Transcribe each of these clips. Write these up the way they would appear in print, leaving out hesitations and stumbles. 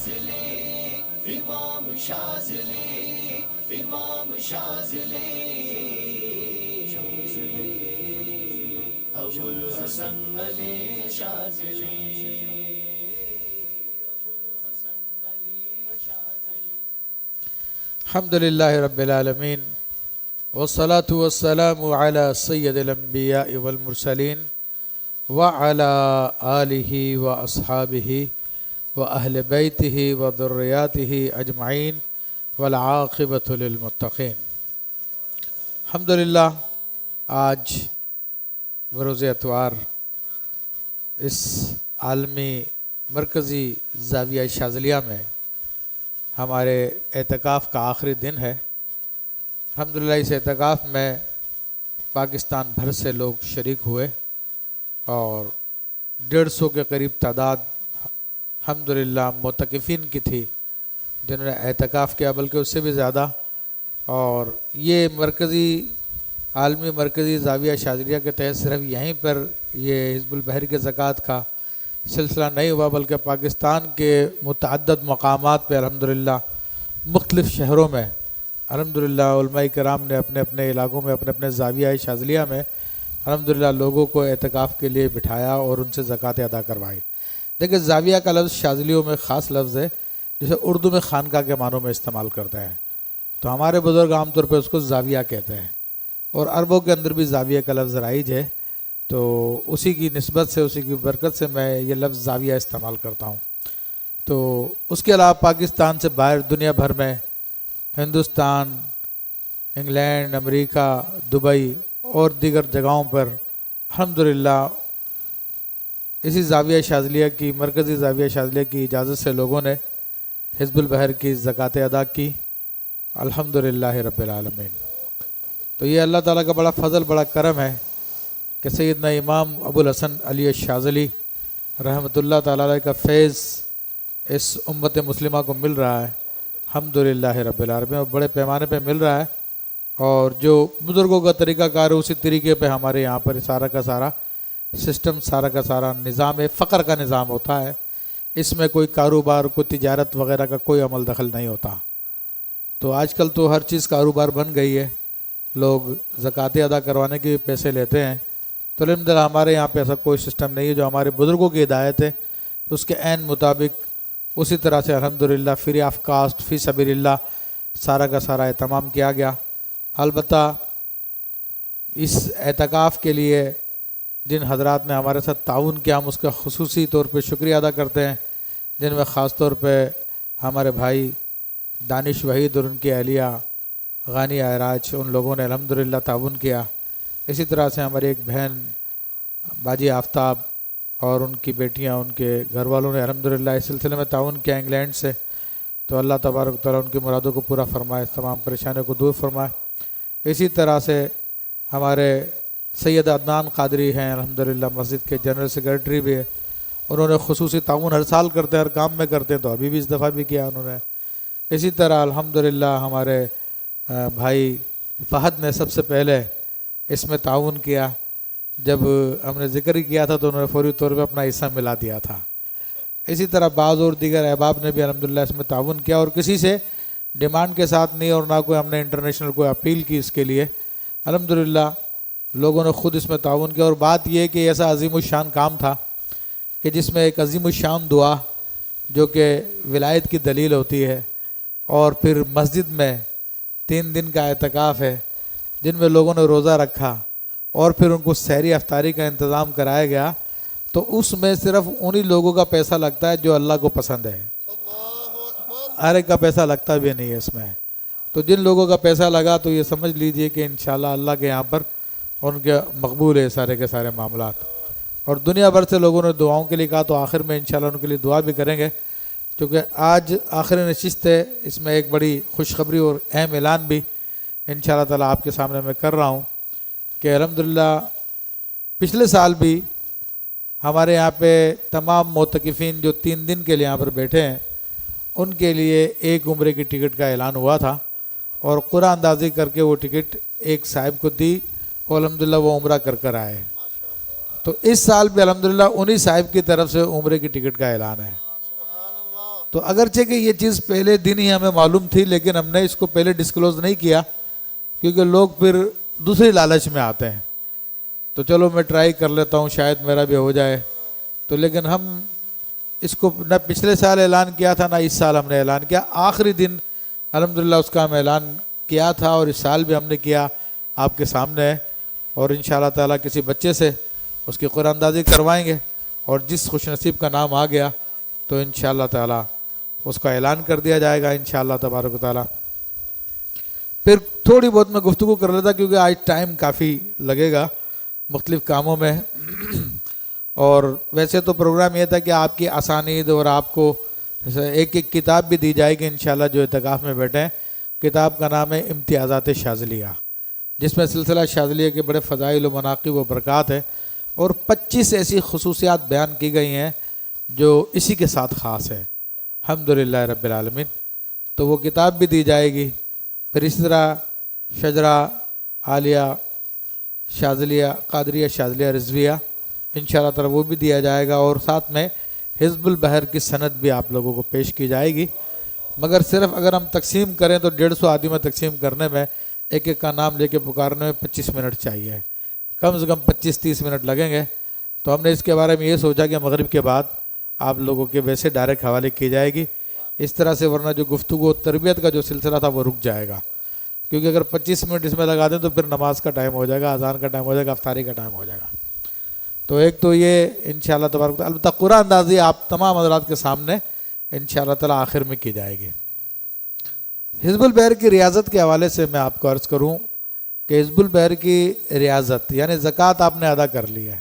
امام شاذلی، امام شاذلی، ابو الحسن علی شاذلی۔ الحمد للہ رب العالمین والصلاة والسلام علی سید الانبیاء والمرسلین وعلی آلہ واصحابہ واہل بیتہ وذریاتہ اجمعین والعاقبۃ للمتقین۔ الحمدللہ آج بروز اتوار اس عالمی مرکزی زاویہ شاذلیہ میں ہمارے اعتکاف کا آخری دن ہے۔ الحمدللہ اس اعتکاف میں پاکستان بھر سے لوگ شریک ہوئے اور 150 کے قریب تعداد الحمدللہ معتکفین کی تھی جنہوں نے اعتکاف کیا، بلکہ اس سے بھی زیادہ۔ اور یہ عالمی مرکزی زاویہ شاذلیہ کے تحت صرف یہیں پر یہ حزب البحر کے زکوٰۃ کا سلسلہ نہیں ہوا، بلکہ پاکستان کے متعدد مقامات پہ الحمدللہ مختلف شہروں میں الحمدللہ علماء کرام نے اپنے اپنے علاقوں میں اپنے اپنے زاویہ شاذلیہ میں الحمدللہ لوگوں کو اعتکاف کے لیے بٹھایا اور ان سے زکوٰۃ ادا کروائی۔ دیکھیں، زاویہ کا لفظ شاذلیوں میں خاص لفظ ہے، جسے اردو میں خانقاہ کے معنوں میں استعمال کرتے ہیں، تو ہمارے بزرگ عام طور پہ اس کو زاویہ کہتے ہیں، اور عربوں کے اندر بھی زاویہ کا لفظ رائج ہے، تو اسی کی نسبت سے اسی کی برکت سے میں یہ لفظ زاویہ استعمال کرتا ہوں۔ تو اس کے علاوہ پاکستان سے باہر دنیا بھر میں ہندوستان، انگلینڈ، امریکہ، دبئی اور دیگر جگہوں پر الحمدللہ اسی زاویہ شاذلیہ کی مرکزی زاویہ شاذلیہ کی اجازت سے لوگوں نے حزب البحر کی زکوٰۃ ادا کی، الحمدللہ رب العالمین۔ تو یہ اللہ تعالیٰ کا بڑا فضل، بڑا کرم ہے کہ سیدنا امام ابو الحسن علی شاذلی رحمۃ اللہ تعالیٰ علیہ کا فیض اس امت مسلمہ کو مل رہا ہے، الحمدللہ رب العالمین، اور بڑے پیمانے پہ مل رہا ہے۔ اور جو بزرگوں کا طریقہ کار ہے اسی طریقے پہ ہمارے یہاں پر سارا کا سارا سسٹم، سارا کا سارا نظام فقر کا نظام ہوتا ہے۔ اس میں کوئی کاروبار، کوئی تجارت وغیرہ کا کوئی عمل دخل نہیں ہوتا۔ تو آج کل تو ہر چیز کاروبار بن گئی ہے، لوگ زکوٰۃ ادا کروانے کے پیسے لیتے ہیں، تو الحمدللہ ہمارے یہاں پہ ایسا کوئی سسٹم نہیں ہے۔ جو ہمارے بزرگوں کی ہدایت ہے اس کے عین مطابق اسی طرح سے الحمدللہ فری آف کاسٹ فی سبیل اللہ سارا کا سارا اہتمام کیا گیا۔ البتہ اس اعتکاف کے لیے جن حضرات نے ہمارے ساتھ تعاون کیا، ہم اس کا خصوصی طور پہ شکریہ ادا کرتے ہیں، جن میں خاص طور پہ ہمارے بھائی دانش وحید اور ان کی اہلیہ غانی عراج، ان لوگوں نے الحمدللہ تعاون کیا۔ اسی طرح سے ہماری ایک بہن باجی آفتاب اور ان کی بیٹیاں، ان کے گھر والوں نے الحمدللہ اس سلسلے میں تعاون کیا انگلینڈ سے۔ تو اللہ تبارک و تعالیٰ ان کی مرادوں کو پورا فرمائے، تمام پریشانیوں کو دور فرمائے۔ اسی طرح سے ہمارے سید عدنان قادری ہیں الحمدللہ، مسجد کے جنرل سیکرٹری بھی ہے، انہوں نے خصوصی تعاون ہر سال کرتے ہیں، ہر کام میں کرتے ہیں، تو ابھی بھی اس دفعہ بھی کیا انہوں نے۔ اسی طرح الحمدللہ ہمارے بھائی فہد نے سب سے پہلے اس میں تعاون کیا، جب ہم نے ذکر ہی کیا تھا تو انہوں نے فوری طور پہ اپنا حصہ ملا دیا تھا۔ اسی طرح بعض اور دیگر احباب نے بھی الحمدللہ اس میں تعاون کیا، اور کسی سے ڈیمانڈ کے ساتھ نہیں، اور نہ کوئی ہم نے انٹرنیشنل کوئی اپیل کی اس کے لیے۔ الحمدللہ لوگوں نے خود اس میں تعاون کیا، اور بات یہ کہ ایسا عظیم الشان کام تھا کہ جس میں ایک عظیم الشان دعا جو کہ ولایت کی دلیل ہوتی ہے، اور پھر مسجد میں 3 دن کا اعتکاف ہے جن میں لوگوں نے روزہ رکھا، اور پھر ان کو سحری افطاری کا انتظام کرایا گیا، تو اس میں صرف انہی لوگوں کا پیسہ لگتا ہے جو اللہ کو پسند ہے، ہر ایک کا پیسہ لگتا بھی نہیں ہے اس میں۔ تو جن لوگوں کا پیسہ لگا تو یہ سمجھ لیجئے کہ انشاءاللہ اللہ کے یہاں پر ان کے مقبول ہے سارے کے سارے معاملات۔ اور دنیا بھر سے لوگوں نے دعاؤں کے لیے کہا، تو آخر میں انشاءاللہ ان کے لیے دعا بھی کریں گے، کیونکہ آج آخری نشست ہے، اس میں ایک بڑی خوشخبری اور اہم اعلان بھی انشاءاللہ تعالیٰ آپ کے سامنے میں کر رہا ہوں کہ الحمدللہ پچھلے سال بھی ہمارے یہاں پہ تمام معتکفین جو 3 دن کے لیے یہاں پر بیٹھے ہیں ان کے لیے ایک عمرے کی ٹکٹ کا اعلان ہوا تھا، اور قرآن اندازی کر کے وہ ٹکٹ ایک صاحب کو دی، اور الحمدللہ وہ عمرہ کر آئے۔ تو اس سال بھی الحمدللہ انہی صاحب کی طرف سے عمرے کی ٹکٹ کا اعلان ہے۔ تو اگرچہ کہ یہ چیز پہلے دن ہی ہمیں معلوم تھی، لیکن ہم نے اس کو پہلے ڈسکلوز نہیں کیا کیونکہ لوگ پھر دوسری لالچ میں آتے ہیں، تو چلو میں ٹرائی کر لیتا ہوں شاید میرا بھی ہو جائے. تو لیکن ہم اس کو نہ پچھلے سال اعلان کیا تھا نہ اس سال ہم نے اعلان کیا، آخری دن الحمدللہ اس کا ہم اعلان کیا تھا، اور اس سال بھی ہم نے کیا آپ کے سامنے ہے. اور انشاءاللہ تعالیٰ کسی بچے سے اس کی قرآن اندازی کروائیں گے، اور جس خوش نصیب کا نام آ گیا تو انشاءاللہ تعالیٰ اس کا اعلان کر دیا جائے گا انشاءاللہ تبارک و تعالیٰ. پھر تھوڑی بہت میں گفتگو کر لیتا کیونکہ آج ٹائم کافی لگے گا مختلف کاموں میں. اور ویسے تو پروگرام یہ تھا کہ آپ کی اسانید اور آپ کو ایک ایک کتاب بھی دی جائے گی انشاءاللہ جو اعتکاف میں بیٹھے ہیں. کتاب کا نام ہے امتیازات شاذلیہ، جس میں سلسلہ شاذلیہ کے بڑے فضائل و مناقب و برکات ہیں، اور 25 ایسی خصوصیات بیان کی گئی ہیں جو اسی کے ساتھ خاص ہے الحمدللہ رب العالمین. تو وہ کتاب بھی دی جائے گی. پھر اس طرح شجرہ عالیہ شاذلیہ قادریہ شاذلیہ رضویہ انشاءاللہ تعالی وہ بھی دیا جائے گا، اور ساتھ میں حزب البحر کی سند بھی آپ لوگوں کو پیش کی جائے گی. مگر صرف اگر ہم تقسیم کریں تو 150 آدمی میں تقسیم کرنے میں ایک ایک کا نام لے کے پکارنے میں 25 منٹ چاہیے، کم سے کم 25-30 منٹ لگیں گے. تو ہم نے اس کے بارے میں یہ سوچا کہ مغرب کے بعد آپ لوگوں کے ویسے ڈائریکٹ حوالے کی جائے گی اس طرح سے، ورنہ جو گفتگو و تربیت کا جو سلسلہ تھا وہ رک جائے گا. کیونکہ اگر 25 منٹ اس میں لگا دیں تو پھر نماز کا ٹائم ہو جائے گا، اذان کا ٹائم ہو جائے گا، افطاری کا ٹائم ہو جائے گا. تو ایک تو یہ انشاءاللہ تبارک تعالیٰ البتہ قرآن اندازی آپ تمام حضرات کے سامنے انشاءاللہ تعالیٰ آخر میں کی جائے گی. حزب البحر کی ریاضت کے حوالے سے میں آپ کو عرض کروں کہ حزب البحر کی ریاضت یعنی زکوٰۃ آپ نے ادا کر لی ہے.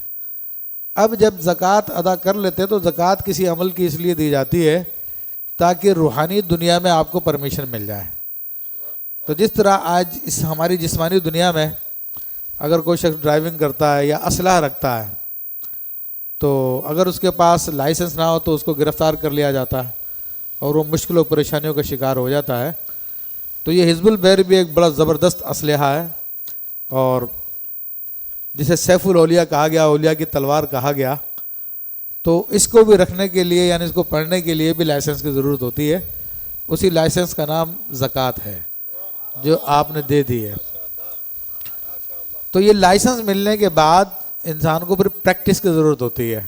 اب جب زکوٰۃ ادا کر لیتے تو زکوٰۃ کسی عمل کی اس لیے دی جاتی ہے تاکہ روحانی دنیا میں آپ کو پرمیشن مل جائے. تو جس طرح آج اس ہماری جسمانی دنیا میں اگر کوئی شخص ڈرائیونگ کرتا ہے یا اسلحہ رکھتا ہے تو اگر اس کے پاس لائسنس نہ ہو تو اس کو گرفتار کر لیا جاتا ہے اور وہ مشکل و پریشانیوں کا شکار ہو جاتا ہے. تو یہ حزب البحر بھی ایک بڑا زبردست اسلحہ ہے، اور جسے سیف الاولیاء کہا گیا، اولیاء کی تلوار کہا گیا. تو اس کو بھی رکھنے کے لیے یعنی اس کو پڑھنے کے لیے بھی لائسنس کی ضرورت ہوتی ہے. اسی لائسنس کا نام زکوٰۃ ہے جو آپ نے دے دی ہے. تو یہ لائسنس ملنے کے بعد انسان کو پھر پریکٹس کی ضرورت ہوتی ہے.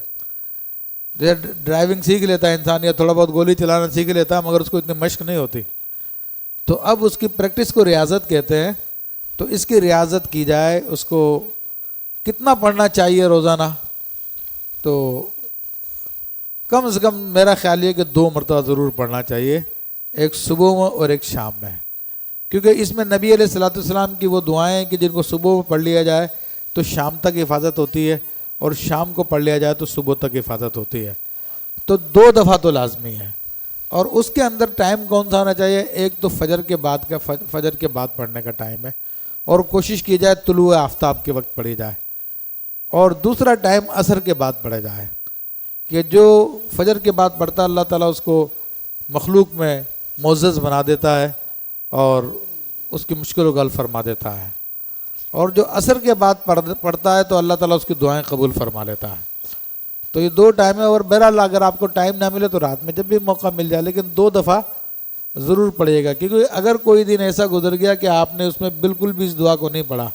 جیسے ڈرائیونگ سیکھ لیتا ہے انسان یا تھوڑا بہت گولی چلانا سیکھ لیتا ہے مگر اس کو اتنی مشق نہیں ہوتی. تو اب اس کی پریکٹس کو ریاضت کہتے ہیں. تو اس کی ریاضت کی جائے. اس کو کتنا پڑھنا چاہیے روزانہ؟ تو کم سے کم میرا خیال یہ کہ 2 مرتبہ ضرور پڑھنا چاہیے، ایک صبح میں اور ایک شام میں. کیونکہ اس میں نبی علیہ الصلوۃ والسلام کی وہ دعائیں ہیں کہ جن کو صبح میں پڑھ لیا جائے تو شام تک حفاظت ہوتی ہے، اور شام کو پڑھ لیا جائے تو صبح تک حفاظت ہوتی ہے. تو 2 دفعہ تو لازمی ہے. اور اس کے اندر ٹائم کون سا ہونا چاہیے؟ ایک تو فجر کے بعد پڑھنے کا ٹائم ہے، اور کوشش کی جائے طلوع آفتاب کے وقت پڑھی جائے. اور دوسرا ٹائم عصر کے بعد پڑھا جائے کہ جو فجر کے بعد پڑھتا ہے اللہ تعالیٰ اس کو مخلوق میں معزز بنا دیتا ہے اور اس کی مشکل و حل فرما دیتا ہے. اور جو عصر کے بعد پڑھتا ہے تو اللہ تعالیٰ اس کی دعائیں قبول فرما لیتا ہے. تو یہ 2 ٹائم ہے. اور بہرحال اگر آپ کو ٹائم نہ ملے تو رات میں جب بھی موقع مل جائے، لیکن 2 دفعہ ضرور پڑھیے گا. کیونکہ اگر کوئی دن ایسا گزر گیا کہ آپ نے اس میں بالکل بھی اس دعا کو نہیں پڑھا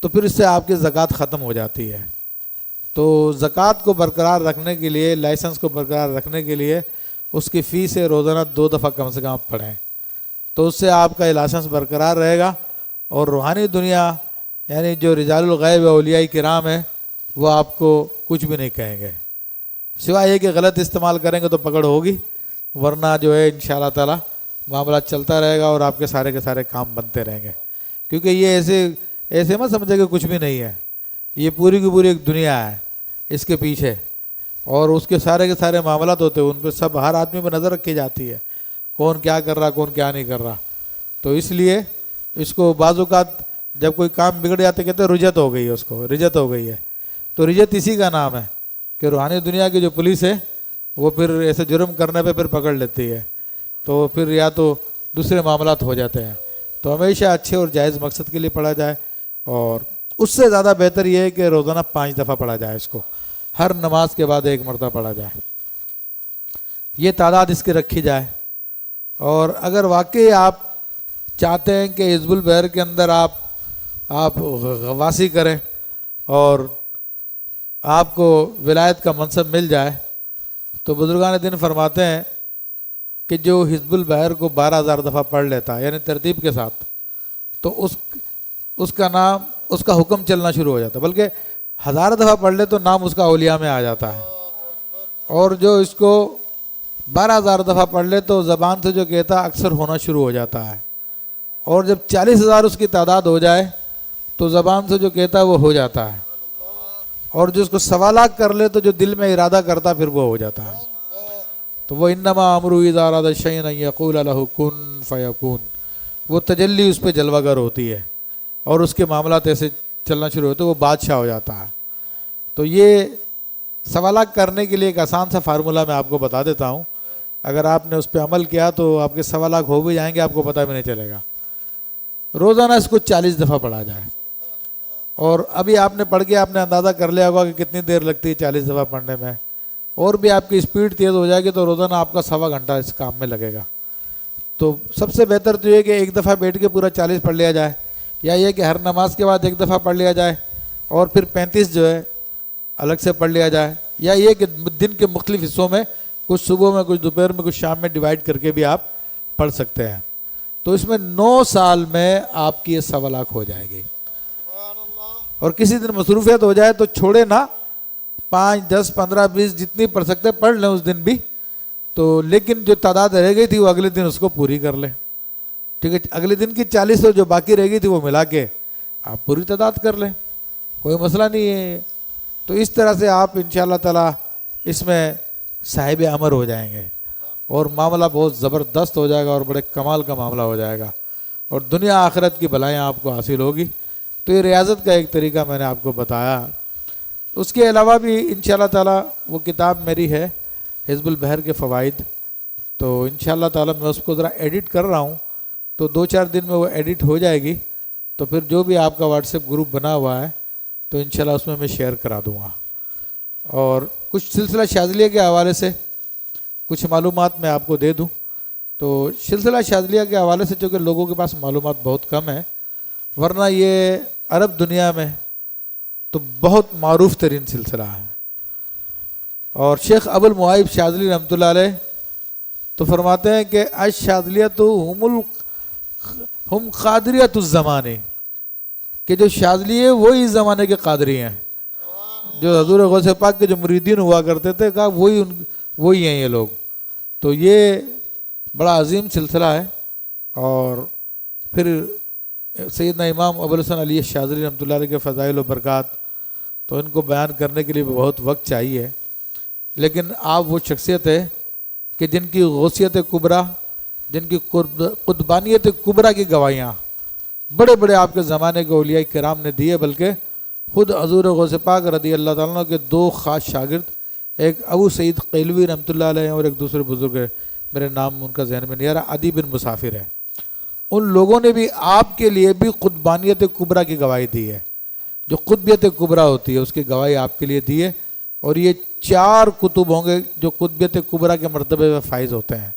تو پھر اس سے آپ کی زکوٰۃ ختم ہو جاتی ہے. تو زکوٰۃ کو برقرار رکھنے کے لیے، لائسنس کو برقرار رکھنے کے لیے اس کی فی سے روزانہ 2 دفعہ کم سے کم آپ پڑھیں. تو اس سے آپ کا لائسنس برقرار رہے گا، اور روحانی دنیا یعنی جو رجال الغیب اولیاء کرام ہیں وہ آپ کو کچھ بھی نہیں کہیں گے، سوائے یہ کہ غلط استعمال کریں گے تو پکڑ ہوگی، ورنہ جو ہے انشاءاللہ تعالی معاملہ چلتا رہے گا اور آپ کے سارے کام بنتے رہیں گے. کیونکہ یہ ایسے مت سمجھے کہ کچھ بھی نہیں ہے. یہ پوری کی پوری ایک دنیا ہے اس کے پیچھے، اور اس کے سارے معاملات ہوتے ہیں. ان پہ سب ہر آدمی پہ نظر رکھی جاتی ہے، کون کیا کر رہا کون کیا نہیں کر رہا. تو اس لیے اس کو بعض اوقات جب کوئی کام بگڑ جاتے کہتے ہیں رجت ہو گئی ہے، اس کو رجت ہو گئی ہے. تو رجت اسی کا نام ہے کہ روحانی دنیا کی جو پولیس ہے وہ پھر ایسے جرم کرنے پہ پھر پکڑ لیتی ہے، تو پھر یا تو دوسرے معاملات ہو جاتے ہیں. تو ہمیشہ اچھے اور جائز مقصد کے لیے پڑھا جائے. اور اس سے زیادہ بہتر یہ ہے کہ روزانہ 5 دفعہ پڑھا جائے. اس کو ہر نماز کے بعد 1 مرتبہ پڑھا جائے. یہ تعداد اس کی رکھی جائے. اور اگر واقعی آپ چاہتے ہیں کہ حزب البحر کے اندر آپ غواصی کریں اور آپ کو ولایت کا منصب مل جائے تو بزرگان دین فرماتے ہیں کہ جو حزب البحر کو 12,000 دفعہ پڑھ لیتا ہے یعنی ترتیب کے ساتھ تو اس کا نام اس کا حکم چلنا شروع ہو جاتا ہے. بلکہ 1000 دفعہ پڑھ لے تو نام اس کا اولیاء میں آ جاتا ہے. اور جو اس کو 12,000 دفعہ پڑھ لے تو زبان سے جو کہتا اکثر ہونا شروع ہو جاتا ہے. اور جب 40,000 اس کی تعداد ہو جائے تو زبان سے جو کہتا ہے وہ ہو جاتا ہے. اور جو اس کو 1,00,000 کر لے تو جو دل میں ارادہ کرتا پھر وہ ہو جاتا ہے. تو وہ انما امرہ اذا اراد شیئا ان یقول له کن فیکون. وہ تجلی اس پہ جلوہ گر ہوتی ہے اور اس کے معاملات ایسے چلنا شروع ہوتے وہ بادشاہ ہو جاتا ہے. تو یہ 1,00,000 کرنے کے لیے ایک آسان سا فارمولہ میں آپ کو بتا دیتا ہوں. اگر آپ نے اس پہ عمل کیا تو آپ کے 1,00,000 ہو بھی جائیں گے, آپ کو پتہ بھی نہیں چلے گا. روزانہ اس کو 40 دفعہ پڑھا جائے. اور ابھی آپ نے پڑھ کے آپ نے اندازہ کر لیا ہوگا کہ کتنی دیر لگتی ہے 40 دفعہ پڑھنے میں. اور بھی آپ کی اسپیڈ تیز ہو جائے گی تو روزانہ آپ کا 1.25 گھنٹہ اس کام میں لگے گا. تو سب سے بہتر تو یہ کہ ایک دفعہ بیٹھ کے پورا 40 پڑھ لیا جائے, یا یہ کہ ہر نماز کے بعد ایک دفعہ پڑھ لیا جائے اور پھر 35 جو ہے الگ سے پڑھ لیا جائے, یا یہ کہ دن کے مختلف حصوں میں کچھ صبح میں کچھ دوپہر میں کچھ شام میں ڈیوائڈ کر کے بھی آپ پڑھ سکتے ہیں. تو اس میں 9 سال میں آپ کی یہ 1,00,000 ہو جائے گی. اور کسی دن مصروفیت ہو جائے تو چھوڑے نا, 5 10 15 20 جتنی پڑھ سکتے پڑھ لیں اس دن بھی تو, لیکن جو تعداد رہ گئی تھی وہ اگلے دن اس کو پوری کر لیں. ٹھیک ہے, اگلے دن کی 40 تو جو باقی رہ گئی تھی وہ ملا کے آپ پوری تعداد کر لیں, کوئی مسئلہ نہیں ہے. تو اس طرح سے آپ انشاءاللہ تعالی اس میں صاحب امر ہو جائیں گے اور معاملہ بہت زبردست ہو جائے گا اور بڑے کمال کا معاملہ ہو جائے گا اور دنیا آخرت کی بھلائیں آپ کو حاصل ہوگی. تو یہ ریاضت کا ایک طریقہ میں نے آپ کو بتایا. اس کے علاوہ بھی انشاءاللہ تعالی وہ کتاب میری ہے حزب البحر کے فوائد, تو انشاءاللہ تعالی میں اس کو ذرا ایڈٹ کر رہا ہوں تو 2-4 دن میں وہ ایڈٹ ہو جائے گی. تو پھر جو بھی آپ کا واٹس ایپ گروپ بنا ہوا ہے تو انشاءاللہ اس میں شیئر کرا دوں گا. اور کچھ سلسلہ شاذلیہ کے حوالے سے کچھ معلومات میں آپ کو دے دوں. تو سلسلہ شاذلیہ کے حوالے سے چونکہ لوگوں کے پاس معلومات بہت کم ہے, ورنہ یہ عرب دنیا میں تو بہت معروف ترین سلسلہ ہے. اور شیخ ابو المعائب شاذلی رحمۃ اللہ علیہ تو فرماتے ہیں کہ الشاذلیۃ ہم قادریۃ الزمانے, کہ جو شاذلی ہے وہی زمانے کے قادری ہیں. جو حضور غوث پاک کے جو مریدین ہوا کرتے تھے کہا وہی ہیں یہ لوگ. تو یہ بڑا عظیم سلسلہ ہے. اور پھر سیدنا امام ابو الحسن علی شاذلی رحمۃ اللہ علیہ کے فضائل و برکات, تو ان کو بیان کرنے کے لیے بہت وقت چاہیے. لیکن آپ وہ شخصیت ہے کہ جن کی غوثیت کبریٰ, جن کی قطبانیت کبریٰ کی گواہیاں بڑے بڑے آپ کے زمانے کے اولیاء کرام نے دیے, بلکہ خود حضور غوث پاک رضی اللہ تعالیٰ عنہ کے 2 خاص شاگرد, ایک ابو سعید قیلوی رحمۃ اللہ علیہ اور ایک دوسرے بزرگ ہے, میرے نام ان کا ذہن میں نہیں آ رہا, عدی بن مسافر ہے. ان لوگوں نے بھی آپ کے لیے بھی قطبانیت کبریٰ کی گواہی دی ہے. جو قطبیت کبریٰ ہوتی ہے اس کی گواہی آپ کے لیے دی ہے. اور یہ 4 کتب ہوں گے جو قطبیت کبریٰ کے مرتبے میں فائز ہوتے ہیں.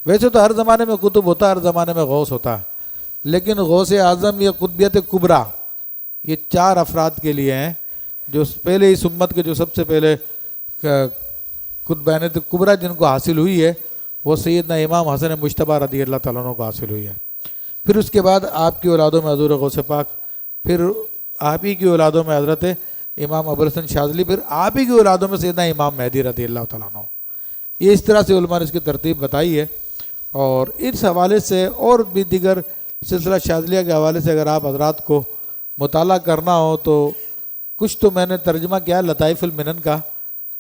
ویسے تو ہر زمانے میں کتب ہوتا ہے, ہر زمانے میں غوث ہوتا ہے, لیکن غوث اعظم یا قطبیت کبریٰ یہ 4 افراد کے لیے ہیں جو پہلے اس امت کے جو سب سے پہلے قطبانیت کبریٰ جن کو حاصل ہوئی ہے وہ سیدنا امام حسن مجتبیٰ رضی اللہ تعالیٰ عنہ کو حاصل ہوئی ہے. پھر اس کے بعد آپ کی اولادوں میں حضور غوث پاک, پھر آپ ہی کی اولادوں میں حضرت امام ابو الحسن شاذلی, پھر آپ ہی کی اولادوں میں سیدنا امام مہدی رضی اللہ تعالیٰ عنہ. یہ اس طرح سے علماء نے اس کی ترتیب بتائی ہے. اور اس حوالے سے اور بھی دیگر سلسلہ شاذلیہ کے حوالے سے اگر آپ حضرات کو مطالعہ کرنا ہو تو کچھ تو میں نے ترجمہ کیا لطائف المنن کا,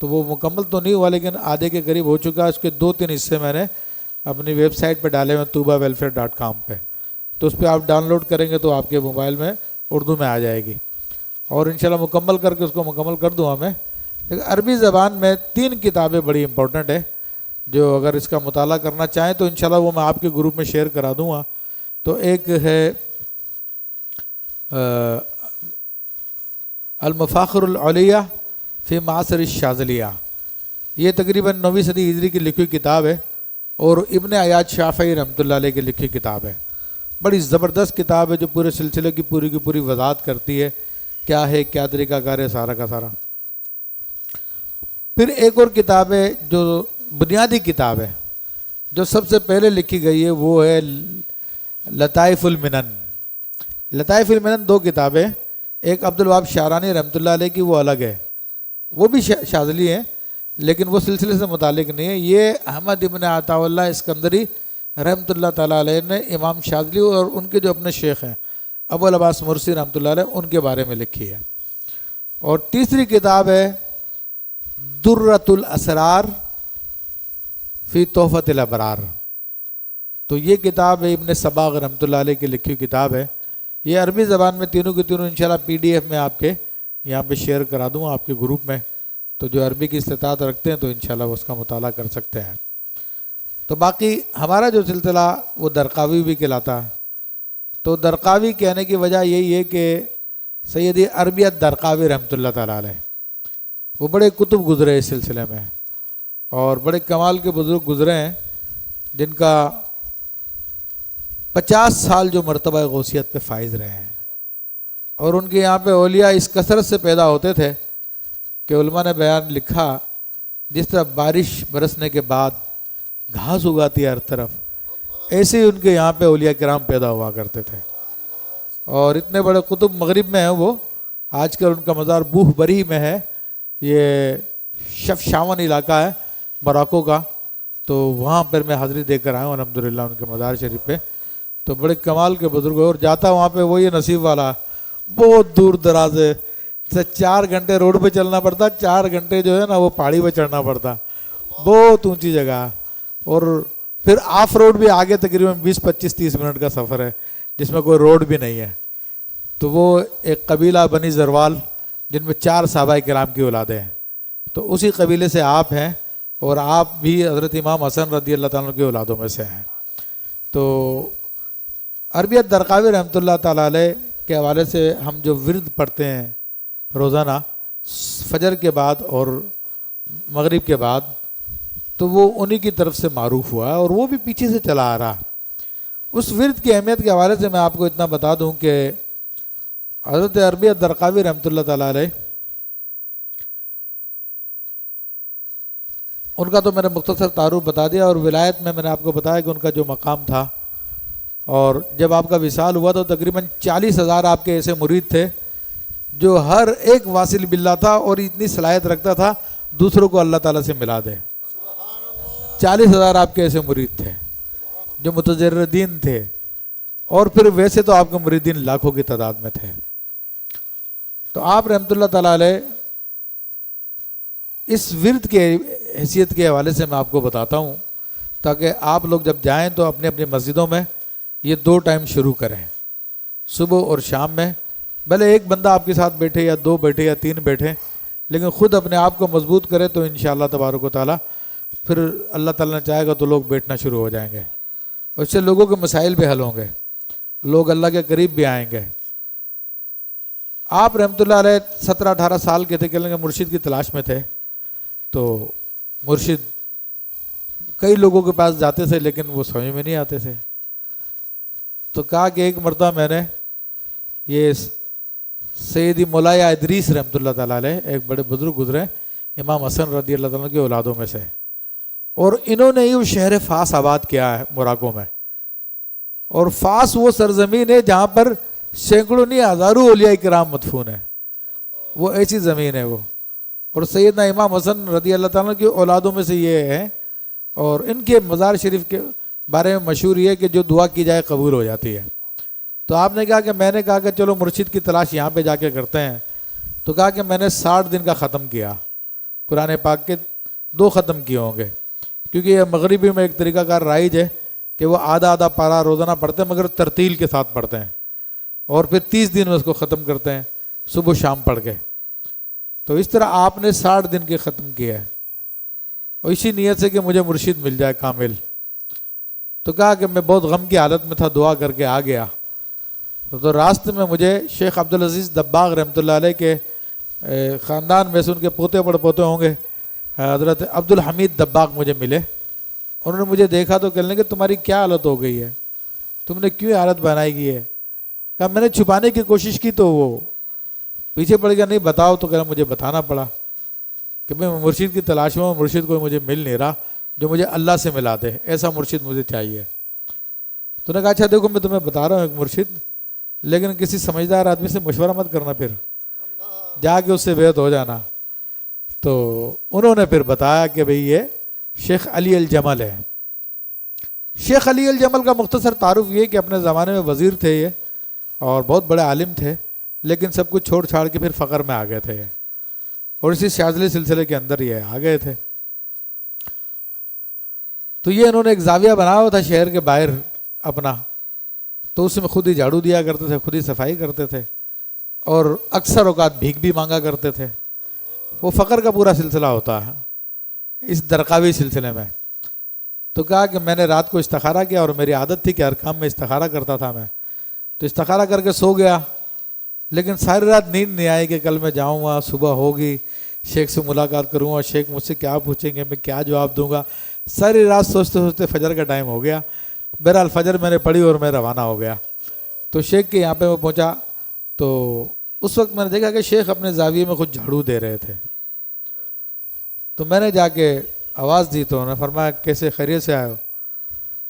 تو وہ مکمل تو نہیں ہوا لیکن آدھے کے قریب ہو چکا. اس کے 2-3 حصے میں نے اپنی ویب سائٹ پہ ڈالے ہوئے توبہ.welfare.com پہ, تو اس پہ آپ ڈاؤن لوڈ کریں گے تو آپ کے موبائل میں اردو میں آ جائے گی. اور انشاءاللہ مکمل کر کے اس کو مکمل کر دوں میں. عربی زبان میں 3 کتابیں بڑی امپورٹنٹ ہے جو اگر اس کا مطالعہ کرنا چاہیں تو انشاءاللہ وہ میں آپ کے گروپ میں شیئر کرا دوں گا. تو ایک ہے المفاخر العلیہ فی معاصر الشاذلیہ, یہ تقریباً 9ویں صدی ہجری کی لکھی ہوئی کتاب ہے اور ابن عیاض شافعی رحمۃ اللہ علیہ کی لکھی کتاب ہے. بڑی زبردست کتاب ہے جو پورے سلسلے کی پوری وضاحت کرتی ہے کیا ہے کیا طریقہ کار ہے سارا کا سارا. پھر ایک اور کتاب ہے جو بنیادی کتاب ہے جو سب سے پہلے لکھی گئی ہے وہ ہے لطائف المنن. لطائف المنن 2 کتابیں، ایک عبدالوہاب شعرانی رحمۃ اللہ علیہ کی وہ الگ ہے، وہ بھی شاذلی ہے لیکن وہ سلسلے سے متعلق نہیں ہے. یہ احمد ابن عطاء اللہ اسکندری رحمۃ اللہ تعالیٰ علیہ نے امام شاذلی اور ان کے جو اپنے شیخ ہیں ابو العباس مرسی رحمۃ اللہ علیہ ان کے بارے میں لکھی ہے. اور تیسری کتاب ہے درۃ الاسرار فی تحفۃ الابرار. تو یہ کتاب ہے ابن صباغ رحمۃ اللہ علیہ کی لکھی ہوئی کتاب ہے. یہ عربی زبان میں تینوں کی تینوں انشاءاللہ PDF میں آپ کے یہاں پہ شیئر کرا دوں آپ کے گروپ میں، تو جو عربی کی استطاعت رکھتے ہیں تو انشاءاللہ وہ اس کا مطالعہ کر سکتے ہیں. تو باقی ہمارا جو سلسلہ وہ درقاوی بھی کہلاتا ہے. تو درقاوی کہنے کی وجہ یہی ہے کہ سیدی عربیت درقاوی رحمۃ اللہ تعالیٰ علیہ وہ بڑے کتب گزرے اس سلسلے میں اور بڑے کمال کے بزرگ گزرے ہیں جن کا 50 سال جو مرتبہ غوثیت پہ فائز رہے ہیں. اور ان کے یہاں پہ اولیاء اس کثرت سے پیدا ہوتے تھے کہ علماء نے بیان لکھا جس طرح بارش برسنے کے بعد گھاس اگاتی ہے ہر طرف، ایسے ہی ان کے یہاں پہ اولیاء کرام پیدا ہوا کرتے تھے. اور اتنے بڑے قطب مغرب میں ہیں وہ، آج کل ان کا مزار بوہ بری میں ہے، یہ شفشاون علاقہ ہے موراکو کا، تو وہاں پر میں حاضری دے کر آیا ہوں الحمدللہ ان کے مزار شریف پہ. تو بڑے کمال کے بزرگ اور جاتا وہاں پہ وہی نصیب والا، بہت دور دراز ہے، 4 گھنٹے روڈ پہ چلنا پڑتا، 4 گھنٹے جو ہے نا وہ پہاڑی پہ چڑھنا پڑتا، بہت اونچی جگہ. اور پھر آف روڈ بھی آگے تقریباً 20-25-30 منٹ کا سفر ہے جس میں کوئی روڈ بھی نہیں ہے. تو وہ ایک قبیلہ بنی زروال جن میں 4 صحابہ کرام کی اولادیں ہیں، تو اسی قبیلے سے آپ ہیں اور آپ بھی حضرت امام حسن رضی اللہ تعالیٰ کی اولادوں میں سے ہیں. تو عربیت درقاوی رحمۃ اللہ تعالیٰ علیہ کے حوالے سے ہم جو ورد پڑھتے ہیں روزانہ فجر کے بعد اور مغرب کے بعد، تو وہ انہی کی طرف سے معروف ہوا اور وہ بھی پیچھے سے چلا آ رہا. اس ورد کی اہمیت کے حوالے سے میں آپ کو اتنا بتا دوں کہ حضرت عربیت درقاوی رحمۃ اللہ تعالیٰ علیہ ان کا تو میں نے مختصر تعارف بتا دیا، اور ولایت میں نے آپ کو بتایا کہ ان کا جو مقام تھا، اور جب آپ کا وصال ہوا تو تقریباً 40,000 آپ کے ایسے مرید تھے جو ہر ایک واصل باللہ تھا اور اتنی صلاحیت رکھتا تھا دوسروں کو اللہ تعالیٰ سے ملا دے. 40,000 آپ کے ایسے مرید تھے جو متجردین تھے، اور پھر ویسے تو آپ کے مریدین لاکھوں کی تعداد میں تھے. تو آپ رحمۃ اللہ تعالیٰ علیہ اس ورد کے حیثیت کے حوالے سے میں آپ کو بتاتا ہوں تاکہ آپ لوگ جب جائیں تو اپنے اپنی مسجدوں میں یہ 2 ٹائم شروع کریں، صبح اور شام میں. بھلے ایک بندہ آپ کے ساتھ بیٹھے یا 2 بیٹھے یا 3 بیٹھے، لیکن خود اپنے آپ کو مضبوط کرے تو انشاءاللہ تبارک و تعالیٰ پھر اللہ تعالیٰ نے چاہے گا تو لوگ بیٹھنا شروع ہو جائیں گے، اور اس سے لوگوں کے مسائل بھی حل ہوں گے، لوگ اللہ کے قریب بھی آئیں گے. آپ رحمۃ اللہ علیہ 17-18 سال کے تھے کہ مرشد کی تلاش میں تھے. تو مرشد کئی لوگوں کے پاس جاتے تھے لیکن وہ سمجھ میں نہیں آتے تھے. تو کہا کہ ایک مرتبہ میں نے یہ سیدی مولایا ادریس رحمۃ اللہ تعالیٰ علیہ ایک بڑے بزرگ گزرے امام حسن رضی اللہ تعالیٰ کی اولادوں میں سے، اور انہوں نے ہی وہ شہر فاس آباد کیا ہے موراکو میں. اور فاس وہ سرزمین ہے جہاں پر سینکڑوں نہیں ہزاروں اولیاء کرام مدفون ہیں، وہ ایسی زمین ہے وہ. اور سیدنا امام حسن رضی اللہ تعالیٰ کی اولادوں میں سے یہ ہے، اور ان کے مزار شریف کے بارے میں مشہور یہ ہے کہ جو دعا کی جائے قبول ہو جاتی ہے. تو آپ نے کہا کہ میں نے کہا کہ چلو مرشد کی تلاش یہاں پہ جا کے کرتے ہیں. تو کہا کہ میں نے 60 دن کا ختم کیا، قرآن پاک کے 2 ختم کیے ہوں گے، کیونکہ یہ مغربی میں ایک طریقہ کار رائج ہے کہ وہ آدھا پارا روزانہ پڑھتے ہیں مگر ترتیل کے ساتھ پڑھتے ہیں، اور پھر 30 دن میں اس کو ختم کرتے ہیں صبح و شام پڑھ کے. تو اس طرح آپ نے 60 دن کے ختم کیا ہے، اور اسی نیت سے کہ مجھے مرشد مل جائے کامل. تو کہا کہ میں بہت غم کی حالت میں تھا، دعا کر کے آ گیا. تو راستے میں مجھے شیخ عبدالعزیز دباغ رحمۃ اللہ علیہ کے خاندان میں سے ان کے پوتے پڑ پوتے ہوں گے، حضرت عبد الحمید دباغ مجھے ملے. انہوں نے مجھے دیکھا تو کہنے لگے تمہاری کیا حالت ہو گئی ہے, تم نے کیوں حالت بنائی کی ہے؟ کہا میں نے چھپانے کی کوشش کی تو وہ پیچھے پڑ گیا, نہیں بتاؤ. تو کہا مجھے بتانا پڑا کہ میں مرشد کی تلاش میں ہوں, مرشد کوئی مجھے مل نہیں رہا جو مجھے اللہ سے ملا دے, ایسا مرشد مجھے چاہیے. تو نے کہا اچھا دیکھو میں تمہیں بتا رہا ہوں ایک مرشد, لیکن کسی سمجھدار آدمی سے مشورہ مت کرنا, پھر جا کے اس سے بیعت ہو جانا. تو انہوں نے پھر بتایا کہ بھئی یہ شیخ علی الجمل ہے. شیخ علی الجمل کا مختصر تعارف یہ کہ اپنے زمانے میں وزیر تھے یہ اور بہت بڑے عالم تھے, لیکن سب کچھ چھوڑ چھاڑ کے پھر فقر میں آ گئے تھے اور اسی شاذلی سلسلے کے اندر یہ آ گئے تھے. تو یہ انہوں نے ایک زاویہ بنا ہوا تھا شہر کے باہر اپنا, تو اس میں خود ہی جھاڑو دیا کرتے تھے, خود ہی صفائی کرتے تھے اور اکثر اوقات بھیک بھی مانگا کرتے تھے. وہ فقر کا پورا سلسلہ ہوتا ہے اس درقاوی سلسلے میں. تو کہا کہ میں نے رات کو استخارہ کیا اور میری عادت تھی کہ ہر کام میں استخارہ کرتا تھا میں, تو استخارہ کر کے سو گیا, لیکن ساری رات نیند نہیں آئی کہ کل میں جاؤں گا, صبح ہوگی, شیخ سے ملاقات کروں گا, شیخ مجھ سے کیا پوچھیں گے, میں کیا جواب دوں گا. ساری رات سوچتے سوچتے فجر کا ٹائم ہو گیا. بہرحال فجر میں نے پڑھی اور میں روانہ ہو گیا. تو شیخ کے یہاں پہ میں پہنچا تو اس وقت میں نے دیکھا کہ شیخ اپنے زاویے میں خود جھاڑو دے رہے تھے. تو میں نے جا کے آواز دی تو انہوں نے فرمایا کیسے, خیریت سے آئے ہو؟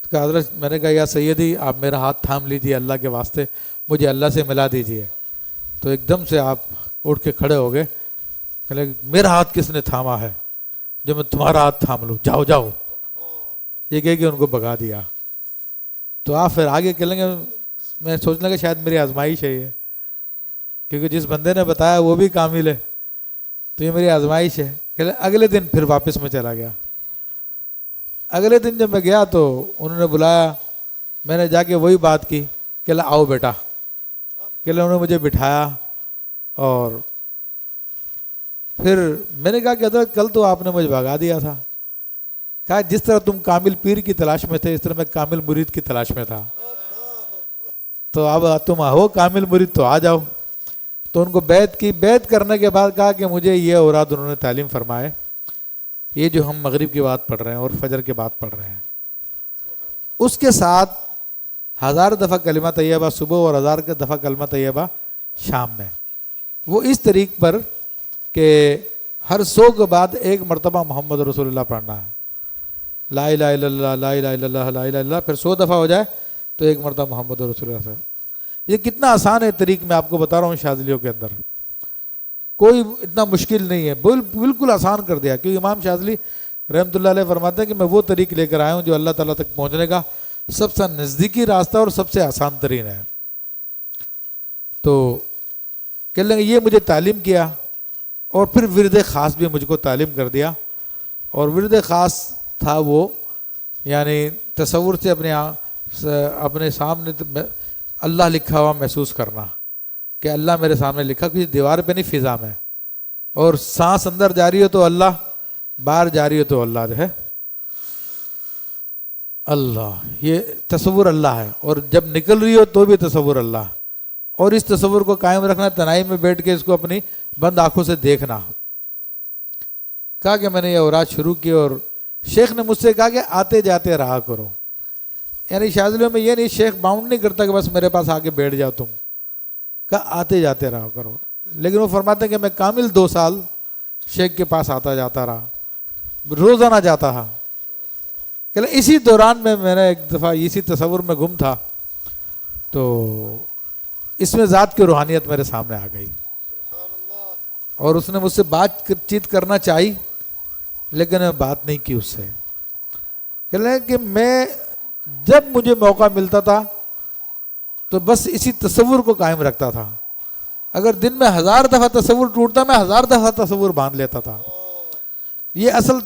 تو کہا حضرت, میں نے کہا یا سیدی آپ میرا ہاتھ تھام لیجیے, اللہ کے واسطے مجھے اللہ سے ملا دیجیے. تو ایک دم سے آپ اٹھ کے کھڑے ہو گئے, کہ میرا ہاتھ کس نے تھاما ہے جو میں تمہارا ہاتھ تھام لوں, جاؤ جاؤ. یہ کہہ کے ان کو بھگا دیا. تو آپ پھر آگے کہہ لیں گے, میں سوچنے لگا شاید میری آزمائش ہے یہ, کیونکہ جس بندے نے بتایا وہ بھی کامل ہے, تو یہ میری آزمائش ہے. اگلے دن پھر واپس میں چلا گیا. اگلے دن جب میں گیا تو انہوں نے بلایا, میں نے جا کے وہی بات کی کہ آؤ بیٹا. کہ انہوں نے مجھے بٹھایا اور پھر میں نے کہا کہ حضرت کل تو آپ نے مجھے بھگا دیا تھا. کہا جس طرح تم کامل پیر کی تلاش میں تھے اس طرح میں کامل مرید کی تلاش میں تھا, تو اب تم ہو کامل مرید تو آ جاؤ. تو ان کو بیعت کی. بیعت کرنے کے بعد کہا کہ مجھے یہ اوراد انہوں نے تعلیم فرمائے, یہ جو ہم مغرب کی بات پڑھ رہے ہیں اور فجر کی بات پڑھ رہے ہیں, اس کے ساتھ 1000 دفعہ کلمہ طیبہ صبح اور 1000 دفعہ کلمہ طیبہ شام میں. وہ اس طریق پر کہ ہر 100 کے بعد ایک مرتبہ محمد رسول اللہ پڑھنا ہے, لا الہ الا اللہ لا الہ الا اللہ لا الہ الا اللہ, پھر 100 دفعہ ہو جائے تو ایک مرتبہ محمد رسول اللہ سے. یہ کتنا آسان ہے طریق, میں آپ کو بتا رہا ہوں شاذلیوں کے اندر کوئی اتنا مشکل نہیں ہے, بالکل آسان کر دیا. کیونکہ امام شاذلی رحمۃ اللہ علیہ فرماتے ہیں کہ میں وہ طریق لے کر آیا ہوں جو اللہ تعالیٰ تک پہنچنے کا سب سے نزدیکی راستہ اور سب سے آسان ترین ہے. تو کہہ لیں گے یہ مجھے تعلیم کیا اور پھر ورد خاص بھی مجھ کو تعلیم کر دیا. اور ورد خاص تھا وہ یعنی تصور سے اپنے سامنے اللہ لکھا ہوا محسوس کرنا کہ اللہ میرے سامنے لکھا, کسی دیوار پہ نہیں فضا میں, اور سانس اندر جاری ہو تو اللہ, باہر جاری ہو تو اللہ جو ہے اللہ, یہ تصور اللہ ہے. اور جب نکل رہی ہو تو بھی تصور اللہ, اور اس تصور کو قائم رکھنا, تنہائی میں بیٹھ کے اس کو اپنی بند آنکھوں سے دیکھنا. کہا کہ میں نے یہ اوراد شروع کی اور شیخ نے مجھ سے کہا کہ آتے جاتے رہا کرو. یعنی شاذلیوں میں یہ نہیں, شیخ باؤنڈ نہیں کرتا کہ بس میرے پاس آ کے بیٹھ جاؤ تم, کہا آتے جاتے رہا کرو. لیکن وہ فرماتے ہیں کہ میں کامل 2 سال شیخ کے پاس آتا جاتا رہا, روزانہ جاتا تھا. کہ اسی دوران میں نے ایک دفعہ اسی تصور میں گم تھا, تو اس میں ذات کی روحانیت میرے سامنے آ گئی اور اس نے مجھ سے بات چیت کرنا چاہی, لیکن میں بات نہیں کی اس سے. کہہ لیں کہ میں جب مجھے موقع ملتا تھا تو بس اسی تصور کو قائم رکھتا تھا. اگر دن میں 1000 دفعہ تصور ٹوٹتا میں 1000 دفعہ تصور باندھ لیتا تھا. یہ اصل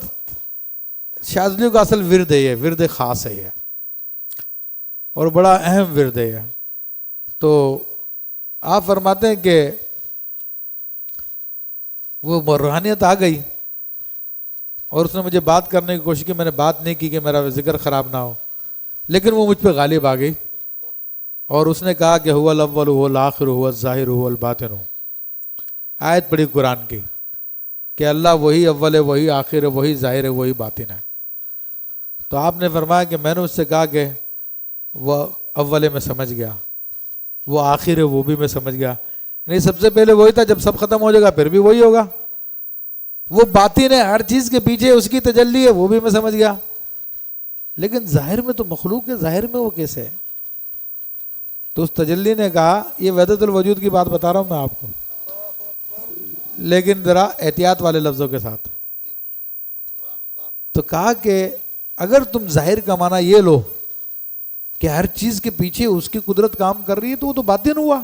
شاذلیوں کا اصل ورد ہے, یہ ورد خاص ہے یہ, اور بڑا اہم ورد ہے یہ. تو آپ فرماتے ہیں کہ وہ روحانیت آ گئی اور اس نے مجھے بات کرنے کی کوشش کی. میں نے بات نہیں کی کہ میرا ذکر خراب نہ ہو, لیکن وہ مجھ پہ غالب آ گئی اور اس نے کہا کہ هو الاول هو الاخر هو الظاہر هو الباطن. آیت پڑھی قرآن کی کہ اللہ وہی اول ہے، وہی آخر ہے، وہی ظاہر ہے، وہی باطن ہے. تو آپ نے فرمایا کہ میں نے اس سے کہا کہ وہ اول میں سمجھ گیا، وہ آخر ہے وہ بھی میں سمجھ گیا، نہیں سب سے پہلے وہی تھا، جب سب ختم ہو جائے گا پھر بھی وہی ہوگا. وہ باطن ہے، ہر چیز کے پیچھے اس کی تجلی ہے، وہ بھی میں سمجھ گیا. لیکن ظاہر میں تو مخلوق ہے، ظاہر میں وہ کیسے ہے؟ تو اس تجلی نے کہا، یہ وحدت الوجود کی بات بتا رہا ہوں میں آپ کو، لیکن ذرا احتیاط والے لفظوں کے ساتھ. تو کہا کہ اگر تم ظاہر کا معنی یہ لو کہ ہر چیز کے پیچھے اس کی قدرت کام کر رہی ہے، تو وہ تو باطن ہوا.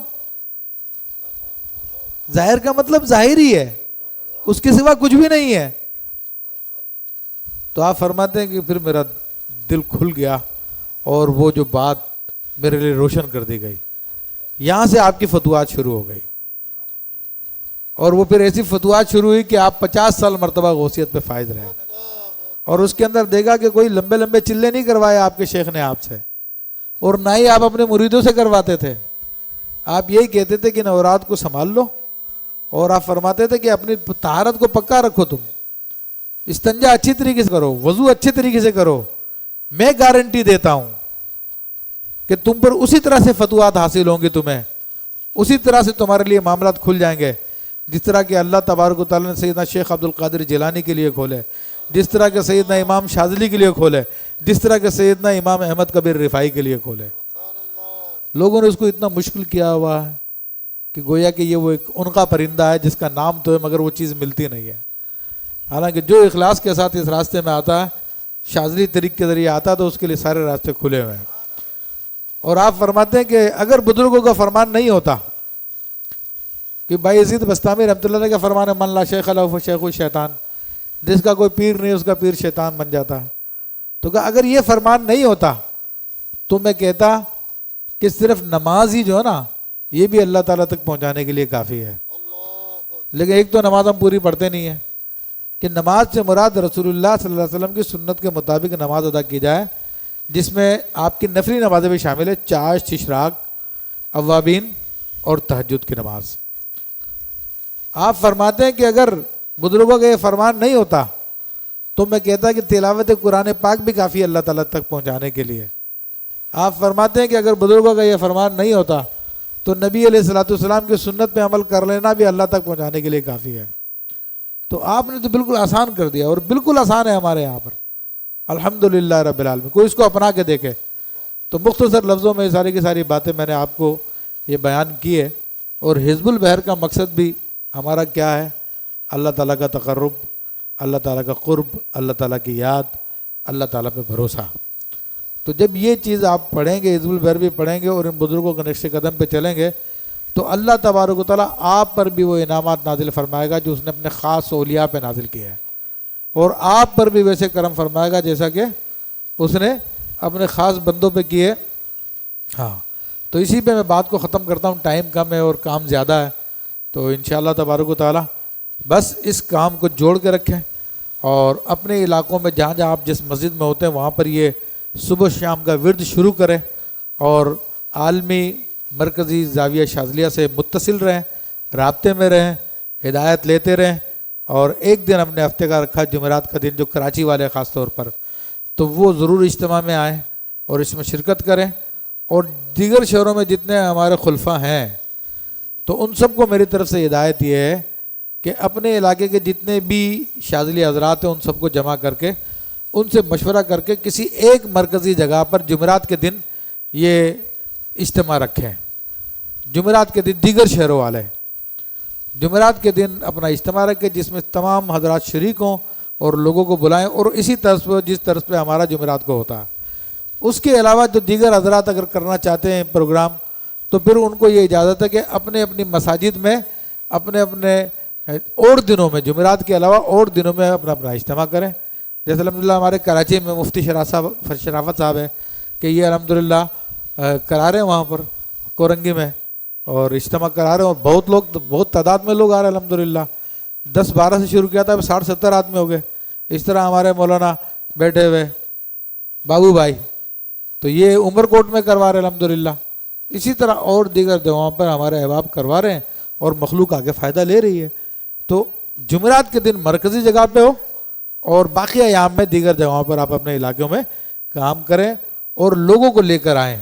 ظاہر کا مطلب ظاہر ہی ہے، اس کے سوا کچھ بھی نہیں ہے. تو آپ فرماتے ہیں کہ پھر میرا دل کھل گیا اور وہ جو بات میرے لیے روشن کر دی گئی. یہاں سے آپ کی فتوحات شروع ہو گئی، اور وہ پھر ایسی فتوحات شروع ہوئی کہ آپ 50 سال مرتبہ غوثیت پہ فائز رہے. اور اس کے اندر دیکھا کہ کوئی لمبے لمبے چلے نہیں کروائے آپ کے شیخ نے آپ سے، اور نہ ہی آپ اپنے مریدوں سے کرواتے تھے. آپ یہی کہتے تھے کہ نورات کو سنبھال لو، اور آپ فرماتے تھے کہ اپنی طہارت کو پکا رکھو، تم استنجا اچھی طریقے سے کرو، وضو اچھے طریقے سے کرو. میں گارنٹی دیتا ہوں کہ تم پر اسی طرح سے فتوحات حاصل ہوں گی، تمہیں اسی طرح سے تمہارے لیے معاملات کھل جائیں گے، جس طرح کہ اللہ تبارک و تعالیٰ نے سیدنا شیخ عبد القادر جیلانی کے لیے کھولے، جس طرح کہ سیدنا امام شاذلی کے لیے کھولے، جس طرح کہ سیدنا امام احمد کبیر رفاعی کے لیے کھولے. لوگوں نے اس کو اتنا مشکل کیا ہوا ہے کہ گویا کہ یہ وہ ایک ان کا پرندہ ہے جس کا نام تو ہے مگر وہ چیز ملتی نہیں ہے. حالانکہ جو اخلاص کے ساتھ اس راستے میں آتا ہے، شاذلی طریق کے ذریعے آتا ہے، تو اس کے لیے سارے راستے کھلے ہوئے ہیں. اور آپ فرماتے ہیں کہ اگر بزرگوں کا فرمان نہیں ہوتا، کہ بھائی یزید بستامی رحمۃ اللہ علیہ کا فرمان ہے، من لا شیخ له فشیخ الشیطان، جس کا کوئی پیر نہیں اس کا پیر شیطان بن جاتا ہے. تو کہ اگر یہ فرمان نہیں ہوتا تو میں کہتا کہ صرف نماز ہی جو ہے نا، یہ بھی اللہ تعالیٰ تک پہنچانے کے لیے کافی ہے. لیکن ایک تو نماز ہم پوری پڑھتے نہیں ہیں، کہ نماز سے مراد رسول اللہ صلی اللہ علیہ وسلم کی سنت کے مطابق نماز ادا کی جائے، جس میں آپ کی نفلی نمازیں بھی شامل ہے، چاشت، اشراق، اوابین اور تہجد کی نماز. آپ فرماتے ہیں کہ اگر بزرگوں کا یہ فرمان نہیں ہوتا تو میں کہتا کہ تلاوت قرآن پاک بھی کافی ہے اللہ تعالیٰ تک پہنچانے کے لیے. آپ فرماتے ہیں کہ اگر بزرگوں کا یہ فرمان نہیں ہوتا تو نبی علیہ الصلوۃ والسلام کی سنت پہ عمل کر لینا بھی اللہ تک پہنچانے کے لیے کافی ہے. تو آپ نے تو بالکل آسان کر دیا، اور بالکل آسان ہے ہمارے یہاں پر، الحمدللہ رب العالمین. کوئی اس کو اپنا کے دیکھے. تو مختصر لفظوں میں ساری کی ساری باتیں میں نے آپ کو یہ بیان کی ہے. اور حزب البحر کا مقصد بھی ہمارا کیا ہے؟ اللہ تعالیٰ کا تقرب، اللہ تعالیٰ کا قرب، اللہ تعالیٰ کی یاد، اللہ تعالیٰ پہ بھروسہ. تو جب یہ چیز آپ پڑھیں گے، حزب البحر بھی پڑھیں گے اور ان بزرگوں کے نقش قدم پہ چلیں گے، تو اللہ تبارک و تعالیٰ آپ پر بھی وہ انعامات نازل فرمائے گا جو اس نے اپنے خاص اولیاء پہ نازل کیا ہے، اور آپ پر بھی ویسے کرم فرمائے گا جیسا کہ اس نے اپنے خاص بندوں پہ کیے. ہاں، تو اسی پہ میں بات کو ختم کرتا ہوں، ٹائم کم ہے اور کام زیادہ ہے. تو انشاءاللہ تبارک و تعالیٰ بس اس کام کو جوڑ کے رکھیں، اور اپنے علاقوں میں جہاں جہاں آپ جس مسجد میں ہوتے ہیں وہاں پر یہ صبح شام کا ورد شروع کریں، اور عالمی مرکزی زاویہ شاذلیہ سے متصل رہیں، رابطے میں رہیں، ہدایت لیتے رہیں. اور ایک دن ہم نے ہفتے کا رکھا جمعرات کا دن، جو کراچی والے خاص طور پر، تو وہ ضرور اجتماع میں آئیں اور اس میں شرکت کریں. اور دیگر شہروں میں جتنے ہمارے خلفاء ہیں تو ان سب کو میری طرف سے ہدایت یہ ہے کہ اپنے علاقے کے جتنے بھی شاذلی حضرات ہیں ان سب کو جمع کر کے ان سے مشورہ کر کے کسی ایک مرکزی جگہ پر جمعرات کے دن یہ اجتماع رکھیں. جمعرات کے دن دیگر شہروں والے جمعرات کے دن اپنا اجتماع رکھیں، جس میں تمام حضرات شریک ہوں اور لوگوں کو بلائیں، اور اسی طرز پہ جس طرز پہ ہمارا جمعرات کو ہوتا ہے. اس کے علاوہ جو دیگر حضرات اگر کرنا چاہتے ہیں پروگرام، تو پھر ان کو یہ اجازت ہے کہ اپنے اپنی مساجد میں اپنے اپنے اور دنوں میں، جمعرات کے علاوہ اور دنوں میں اپنا اپنا اجتماع کریں. جیسے الحمدللہ ہمارے کراچی میں مفتی شرافت صاحب ہے کہ یہ الحمدللہ کرا رہے ہیں وہاں پر کورنگی میں، اور اجتماع کرا رہے ہیں، اور بہت لوگ، بہت تعداد میں لوگ آ رہے ہیں الحمدللہ. 10-12 سے شروع کیا تھا، اب 60-70 آدمی ہو گئے. اس طرح ہمارے مولانا بیٹھے ہوئے بابو بھائی، تو یہ عمر کوٹ میں کروا رہے ہیں الحمدللہ. اسی طرح اور دیگر جگہوں پر ہمارے احباب کروا رہے ہیں، اور مخلوق آگے فائدہ لے رہی ہے. تو جمعرات کے دن مرکزی جگہ پہ ہو اور باقی ایام میں دیگر جگہوں پر آپ اپنے علاقوں میں کام کریں اور لوگوں کو لے کر آئیں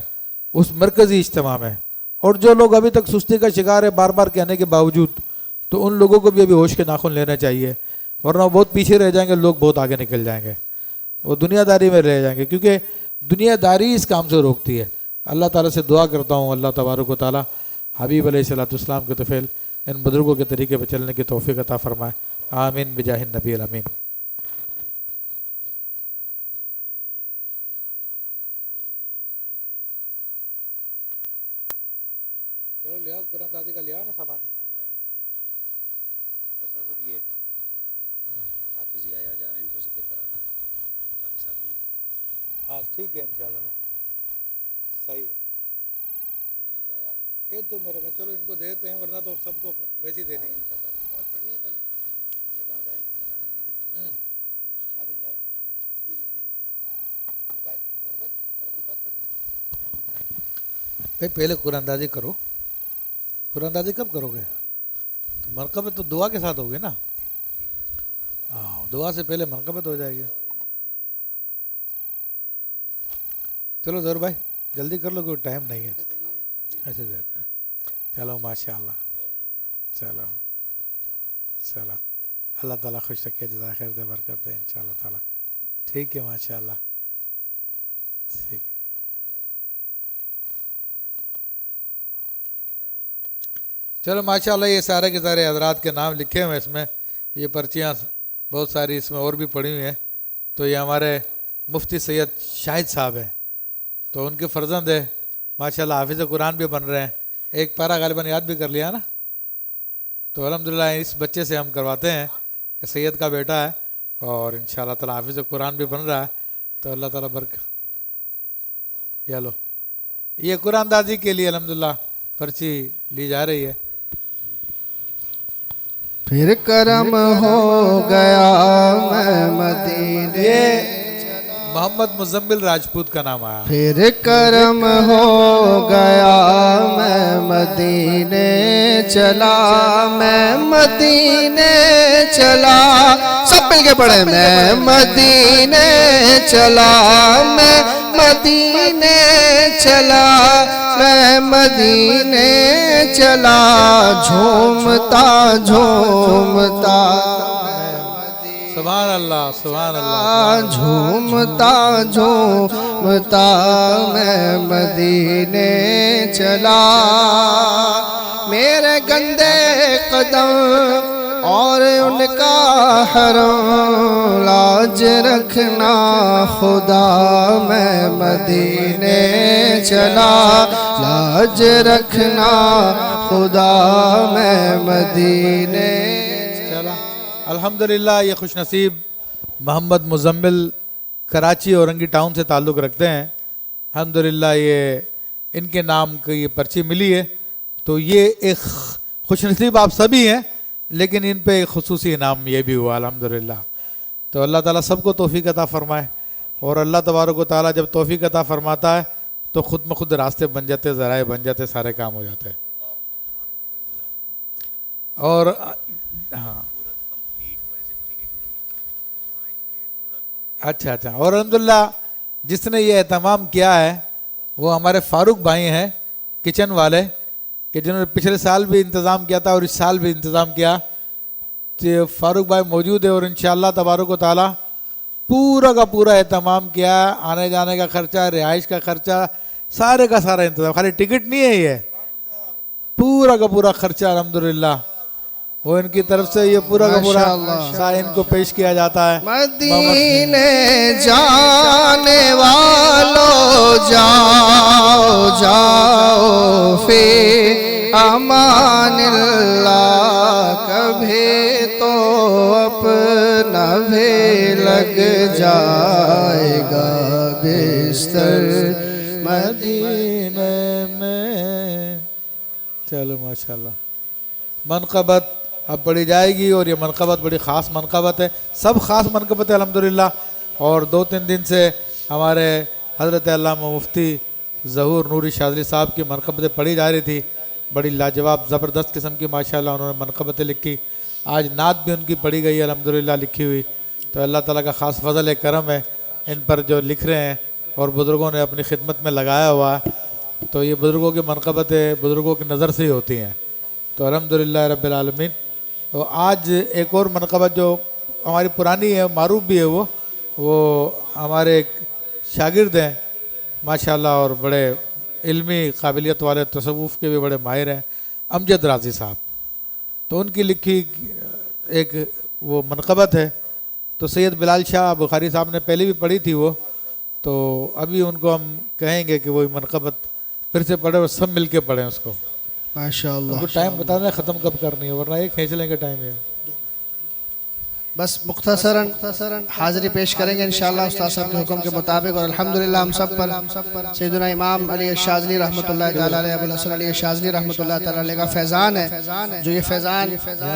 اس مرکزی اجتماع میں. اور جو لوگ ابھی تک سستی کا شکار ہے بار بار کہنے کے باوجود، تو ان لوگوں کو بھی ابھی ہوش کے ناخن لینا چاہیے، ورنہ وہ بہت پیچھے رہ جائیں گے، لوگ بہت آگے نکل جائیں گے، وہ دنیا داری میں رہ جائیں گے، کیونکہ دنیا داری اس کام سے روکتی ہے. اللہ تعالیٰ سے دعا کرتا ہوں اللہ تبارک و تعالیٰ حبیب علیہ الصلوۃ والسلام کے طفیل ان بزرگوں کے طریقے پہ چلنے کی توفیق عطا فرمائے. آمین بجاہ النبی الامین. قرآن دادی کا لیا نا سامان. یہ حافظ جی آیا جا رہے ہیں، ان کو ذکر کرانا ہے والد صاحب نے. ہاں ٹھیک ہے انشاءاللہ صحیح ہے. ایک دو میرے میں چلو ان کو دیتے ہیں، ورنہ تو سب کو ویسے ہی دینی ہے. پہلے قرآن دازی کرو. قرآن دازی کب کرو گے؟ منقبت تو دعا کے ساتھ ہوگی نا. ہاں دعا سے پہلے منقبت ہو جائے گی. چلو ظہور بھائی جلدی کر لو، کوئی ٹائم نہیں ہے. ایسے دیتے ہیں. چلو ماشاء اللہ. چلو چلو اللہ تعالیٰ خوش رکھے، جزائے خیر دے، برکت دے انشاءاللہ تعالیٰ. ٹھیک ہے ماشاء اللہ. ٹھیک. چلو ماشاءاللہ یہ سارے کے سارے حضرات کے نام لکھے ہوئے اس میں. یہ پرچیاں بہت ساری اس میں اور بھی پڑھی ہوئی ہیں. تو یہ ہمارے مفتی سید شاہد صاحب ہیں، تو ان کے فرزند ہے ماشاءاللہ حافظ قرآن بھی بن رہے ہیں. ایک پارا غالباً یاد بھی کر لیا نا. تو الحمدللہ اس بچے سے ہم کرواتے ہیں کہ سید کا بیٹا ہے اور انشاءاللہ تعالیٰ حافظ قرآن بھی بن رہا ہے. تو اللہ تعالیٰ برکت. یہ لو یہ قرآن دازی کے لیے الحمدللہ پرچی لی جا رہی ہے. پھر کرم ہو گیا میں مدینے. یہ محمد مزمل راجپوت کا نام آیا. پھر کرم ہو گیا میں مدینے چلا، میں مدینے چلا. سب مل کے پڑھیں. میں مدینے چلا، میں مدینے چلا، میں مدینے چلا، جھومتا جھومتا. سبحان اللہ سبحان اللہ. جھومتا جھومتا میں مدینے چلا. میرے گندے قدم اور ان کا حرم لاج رکھنا خدا، میں مدینے چلا. لاج رکھنا خدا، میں مدینے چلا. الحمدللہ یہ خوش نصیب محمد مزمل کراچی اورنگی ٹاؤن سے تعلق رکھتے ہیں. الحمدللہ یہ ان کے نام کی یہ پرچی ملی ہے. تو یہ ایک خوش نصیب آپ سبھی ہیں، لیکن ان پہ ایک خصوصی انعام یہ بھی ہوا الحمدللہ. تو اللہ تعالیٰ سب کو توفیق عطا فرمائے. اور اللہ تبارک و تعالیٰ جب توفیق عطا فرماتا ہے تو خود بخود راستے بن جاتے، ذرائع بن جاتے، سارے کام ہو جاتے ہیں. اور ہاں اچھا اور الحمدللہ جس نے یہ اہتمام کیا ہے وہ ہمارے فاروق بھائی ہیں کچن والے، کہ جنہوں نے پچھلے سال بھی انتظام کیا تھا اور اس سال بھی انتظام کیا. تو فاروق بھائی موجود ہے اور انشاءاللہ تبارک و تعالیٰ پورا کا پورا اہتمام کیا. آنے جانے کا خرچہ، رہائش کا خرچہ، سارے کا سارا انتظام. خالی ٹکٹ نہیں ہے، یہ پورا کا پورا خرچہ الحمدللہ وہ ان کی طرف سے یہ پورا کا پورا ان کو پیش کیا جاتا ہے. مدینے جانے والو جاؤ جاؤ فی امان اللہ، کبھی تو اپنا بھی لگ جائے گا بستر مدینے میں. چلو ماشاءاللہ منقبت اب پڑھی جائے گی. اور یہ منقبت بڑی خاص منقبت ہے، سب خاص منقبت ہے الحمدللہ. اور 2-3 دن سے ہمارے حضرت علامہ مفتی ظہور نوری شاذلی صاحب کی منقبتیں پڑھی جا رہی تھی. بڑی لاجواب زبردست قسم کی ماشاءاللہ انہوں نے منقبتیں لکھی. آج نعت بھی ان کی پڑھی گئی الحمدللہ لکھی ہوئی. تو اللہ تعالیٰ کا خاص فضل کرم ہے ان پر جو لکھ رہے ہیں اور بزرگوں نے اپنی خدمت میں لگایا ہوا ہے. تو یہ بزرگوں کی منقبتیں بزرگوں کی نظر سے ہی ہوتی ہیں. تو الحمدللہ رب العالمین. تو آج ایک اور منقبت جو ہماری پرانی ہے معروف بھی ہے وہ ہمارے ایک شاگرد ہیں ماشاءاللہ اور بڑے علمی قابلیت والے تصوف کے بھی بڑے ماہر ہیں امجد رازی صاحب. تو ان کی لکھی ایک وہ منقبت ہے. تو سید بلال شاہ بخاری صاحب نے پہلے بھی پڑھی تھی وہ. تو ابھی ان کو ہم کہیں گے کہ وہ منقبت پھر سے پڑھے اور سب مل کے پڑھیں اس کو. ماشاءاللہ. ٹائم بتانا ختم کب کرنی ہے ورنہ یہ کھینچ لیں گے ٹائم. یہ بس مختصراً حاضری پیش کریں گے انشاءاللہ استاد صاحب کے حکم کے مطابق. اور الحمدللہ ہم سب پر سیدنا امام علی الشاذلی رحمۃ اللہ تعالیٰ علیہ ابو الحسن علی الشاذلی رحمۃ اللہ تعالیٰ علیہ کا فیضان ہے. جو یہ فیضان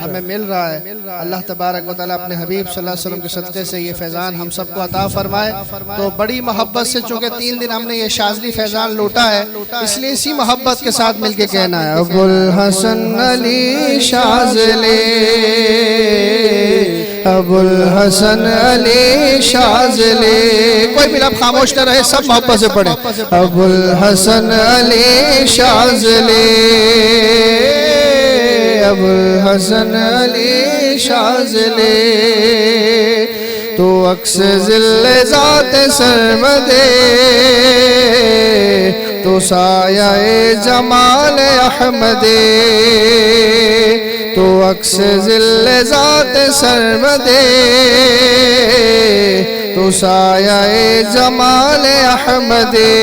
ہمیں مل رہا ہے اللہ تبارک و تعالیٰ اپنے حبیب صلی اللہ علیہ وسلم کے صدقے سے یہ فیضان ہم سب کو عطا فرمائے. تو بڑی محبت سے چونکہ 3 دن ہم نے یہ شاذلی فیضان لوٹا ہے اس لیے اسی محبت کے ساتھ مل کے کہنا ہے ابو الحسن علی شاذلی ابو الحسن علی شاذلی. کوئی بھی لب خاموش نہ رہے سب محبت سے پڑھیں. ابو الحسن علی شاذلی ابو الحسن علی شاذلی. تو عکس ذل ذات سرمدے تو سایہ جمال احمدے. تو عکس ذل ذات سرمدے تو سایہ جمال احمدے.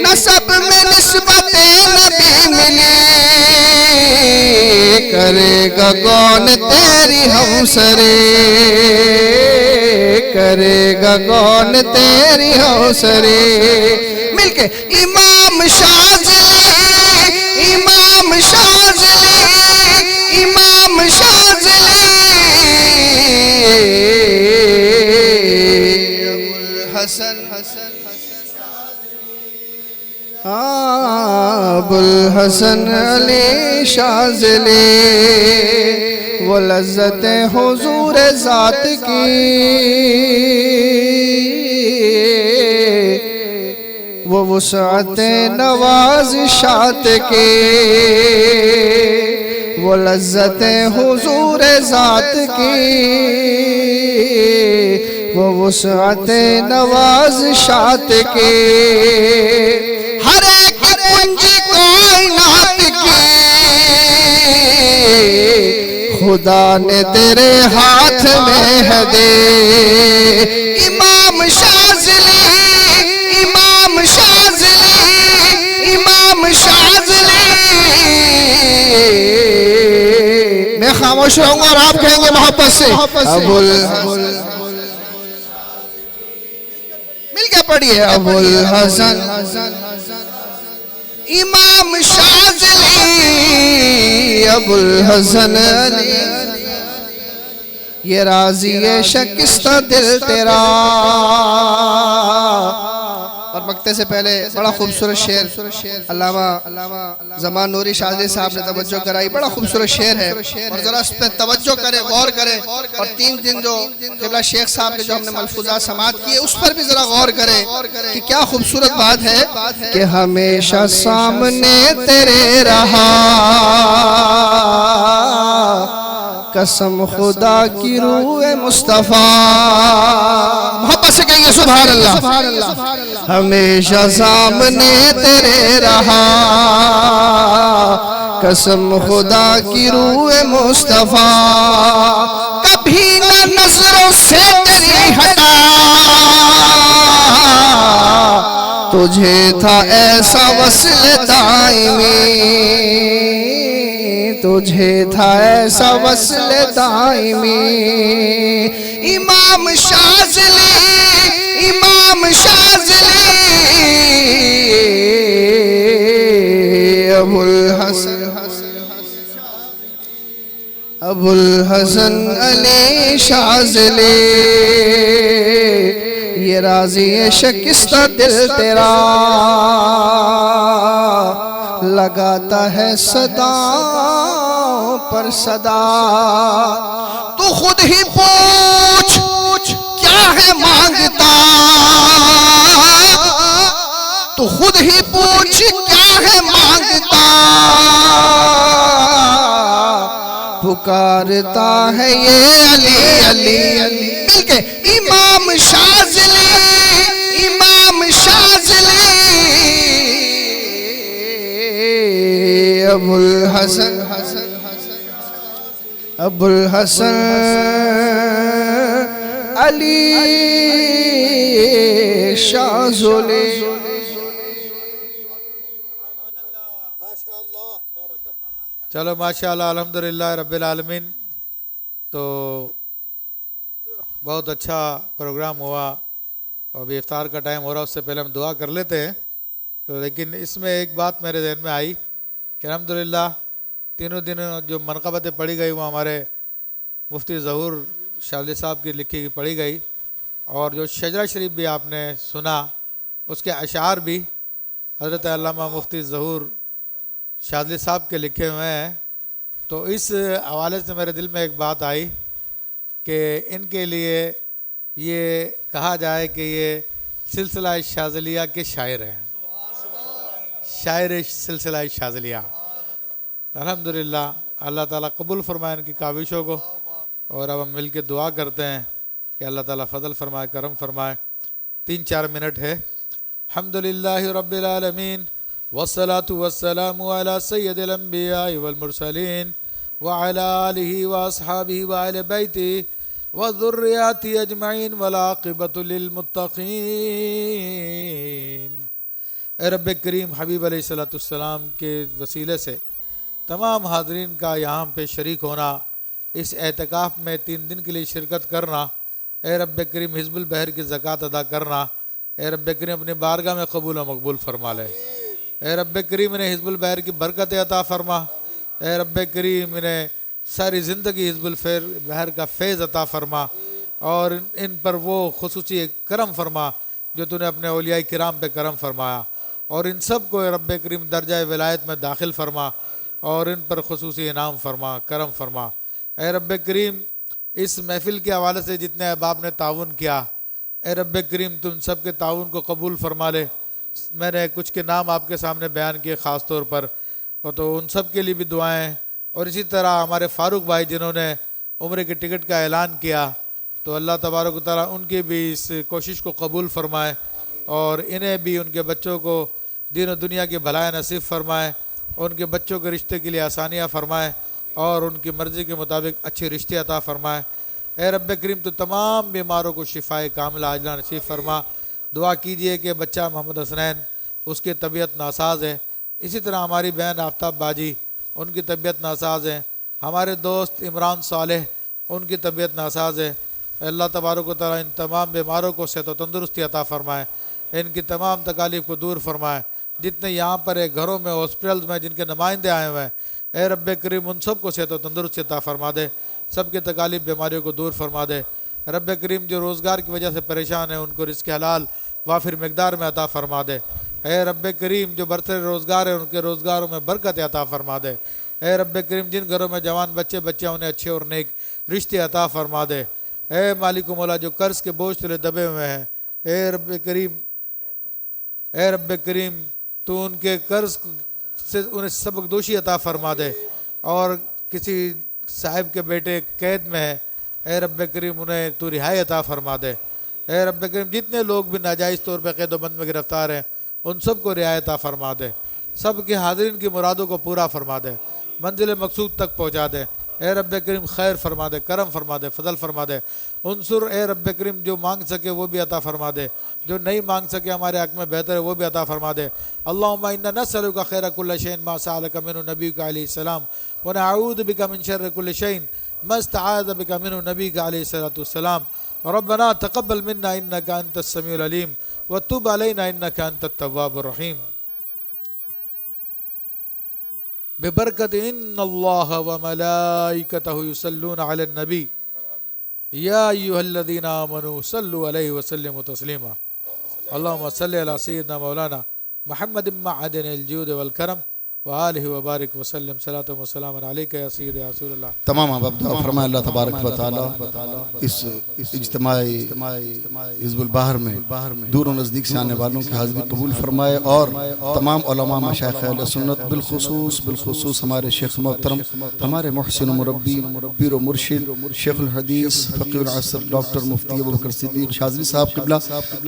نسب میں نسبت نبی ملی کرے گا کون تیری ہمسرے کرے گا کون تیری ہمسرے. مل کے امام شاذلی امام شاذلی امام شاذلی ابو الحسن علی شاذلی. وہ لذت حضور ذات کی وہ وسعت نوازشات کی وہ لذت حضور ذات کی وہ وسعت نوازشات کی. ہر ایک کنجی کائنات کی خدا نے تیرے ہاتھ میں ہے دے. امام شاذلی امام شاذلی امام شاذلی. میں خاموش رہوں گا اور آپ کہیں گے محبت سے ابو مل کے پڑھیے ابو الحسن امام شاذلی ابو الحسن علی. یہ راضی شکستہ دل تیرا. اور مقطع سے پہلے بڑا خوبصورت شعر علامہ زمان نوری شاذلی صاحب نے توجہ کرائی. بڑا خوبصورت شعر ہے اور ذرا اس پہ توجہ کرے غور کرے. اور 3 دن جو قبلہ شیخ صاحب کے جو ہم نے ملفوظات سماعت کیے اس پر بھی ذرا غور کرے کہ کیا خوبصورت بات ہے کہ ہمیشہ سامنے تیرے رہا قسم خدا کی روح مصطفیٰ. محبت سے کہیں گے سبحان اللہ. ہمیشہ سامنے تیرے رہا قسم خدا کی روح مصطفیٰ. کبھی نہ نظروں سے تیری ہٹا تجھے تھا ایسا وصل دائمی تجھے تھا ایسا وصل دائمی. امام شاذلی امام شاذلی ابو الحسن ابو الحسن علی شاذلی. یہ راضی شکستہ دل تیرا لگاتا ہے صدا پر صدا تو خود ہی پوچھ کیا ہے مانگتا تو خود ہی پوچھ کیا ہے مانگتا پکارتا ہے یہ علی علی علی مل کے امام شاذلی امام شاذلی ابو الحسن ابو الحسن علی شاذلی چلو ماشاءاللہ الحمدللہ رب العالمین. تو بہت اچھا پروگرام ہوا اور ابھی افطار کا ٹائم ہو رہا، اس سے پہلے ہم دعا کر لیتے ہیں. تو لیکن اس میں ایک بات میرے ذہن میں آئی کہ الحمدللہ تینوں دنوں جو منقبتیں پڑھی گئی وہ ہمارے مفتی ظہور شاذلی صاحب کی لکھی کی پڑھی گئی، اور جو شجرہ شریف بھی آپ نے سنا اس کے اشعار بھی حضرت علامہ مفتی ظہور شاذلی صاحب کے لکھے ہوئے ہیں. تو اس حوالے سے میرے دل میں ایک بات آئی کہ ان کے لیے یہ کہا جائے کہ یہ سلسلہ شاذلیہ کے شاعر ہیں، شاعر سلسلہ شاذلیہ. الحمدللہ اللہ تعالیٰ قبول فرمائے ان کی کاوشوں کو، اور اب ہم مل کے دعا کرتے ہیں کہ اللہ تعالیٰ فضل فرمائے، کرم فرمائے. 3-4 منٹ ہے. الحمدللہ رب العالمین والصلاة والسلام على سید الانبیاء والمرسلین وعلى آلہ واصحابہ وآل بیتہ وذریاتہ اجمعین والعاقبۃ للمتقین. اے رب کریم حبیب علیہ السلام کے وسیلے سے تمام حاضرین کا یہاں پہ شریک ہونا، اس اعتکاف میں 3 دن کے لیے شرکت کرنا، اے رب کریم حزب البحر کی زکوٰۃ ادا کرنا، اے رب کریم اپنی بارگاہ میں قبول و مقبول فرما لے. اے رب کریم انہیں حزب البحر کی برکت عطا فرما. اے رب کریم انہیں ساری زندگی حزب البحر کا فیض عطا فرما، اور ان پر وہ خصوصی کرم فرما جو تو نے اپنے اولیاء کرام پہ کرم فرمایا، اور ان سب کو اے رب کریم درجہ ولایت میں داخل فرما، اور ان پر خصوصی انعام فرما، کرم فرما. اے رب کریم اس محفل کے حوالے سے جتنے احباب نے تعاون کیا، اے رب کریم تو ان سب کے تعاون کو قبول فرما لے. میں نے کچھ کے نام آپ کے سامنے بیان کیے خاص طور پر، اور تو ان سب کے لیے بھی دعائیں. اور اسی طرح ہمارے فاروق بھائی جنہوں نے عمرے کے ٹکٹ کا اعلان کیا، تو اللہ تبارک و تعالیٰ ان کی بھی اس کوشش کو قبول فرمائے، اور انہیں بھی ان کے بچوں کو دین و دنیا کی بھلائی نصیب فرمائے، ان کے بچوں کے رشتے کے لیے آسانیاں فرمائے، اور ان کی مرضی کے مطابق اچھے رشتے عطا فرمائے. اے رب کریم تو تمام بیماروں کو شفائے کاملہ عاجلہ نصیب فرما. دعا کیجئے کہ بچہ محمد حسنین اس کی طبیعت ناساز ہے. اسی طرح ہماری بہن آفتاب باجی ان کی طبیعت ناساز ہے. ہمارے دوست عمران صالح ان کی طبیعت ناساز ہے. اللہ تبارک و تعالیٰ ان تمام بیماروں کو صحت و تندرستی عطا فرمائے، ان کی تمام تکالیف کو دور فرمائے. جتنے یہاں پر گھروں میں ہاسپٹلز میں جن کے نمائندے آئے ہوئے ہیں، اے رب کریم ان سب کو صحت و تندرستی عطا فرما دے، سب کی تکالیف بیماریوں کو دور فرما دے. رب کریم جو روزگار کی وجہ سے پریشان ہیں ان کو رزق حلال وافر مقدار میں عطا فرما دے. اے رب کریم جو برسر روزگار ہیں ان کے روزگاروں میں برکت عطا فرما دے. اے رب کریم جن گھروں میں جوان بچے انہیں اچھے اور نیک رشتے عطا فرما دے. اے مالک و مولا جو قرض کے بوجھ تلے دبے ہوئے ہیں، اے رب کریم تو ان کے قرض سے انہیں سبق دوشی عطا فرما دے. اور کسی صاحب کے بیٹے قید میں ہے، اے رب کریم انہیں تو رہائی عطا فرما دے. اے رب کریم جتنے لوگ بھی ناجائز طور پہ قید و بند میں گرفتار ہیں ان سب کو رہائی عطا فرما دے. سب کے حاضرین کی مرادوں کو پورا فرما دے، منزل مقصود تک پہنچا دے. اے رب کریم خیر فرما دے، کرم فرما دے، فضل فرما دے. انصر اے رب کریم جو مانگ سکے وہ بھی عطا فرما دے، جو نہیں مانگ سکے ہمارے حق میں بہتر ہے وہ بھی عطا فرما دے. اللہم انا نسألک خیر کل شیء ما سألک منہ نبیک علیہ السلام ونعوذ بک من شر کل شیء ما استعاذ بک منہ نبیک علیہ السلام. ربنا تقبل منا انک انت السمیع العلیم وتب علینا انک انت التواب الرحیم. ببرکت ان اللہ وملائکتہ یصلون علی النبی یا ایہا الذین آمنوا صلوا علیہ وسلموا تسلیما. اللہم صلی علی سیدنا مولانا محمد معدن الجود والکرم وآلہ وبارک وسلم صلاۃ و سلام علیک یا سید یا رسول اللہ. تمام احباب دعا فرمائے اللہ تبارک و تعالی اس اجتماعی حزب البحر میں دور و نزدیک سے آنے والوں کی حاضری قبول فرمائے، اور تمام علماء مشائخ اہل سنت بالخصوص ہمارے شیخ محترم، ہمارے محسن و مربی، پیر و مرشد، شیخ الحدیث، فقیہ العصر، ڈاکٹر مفتی ابوبکر صدیق شاذلی صاحب قبلہ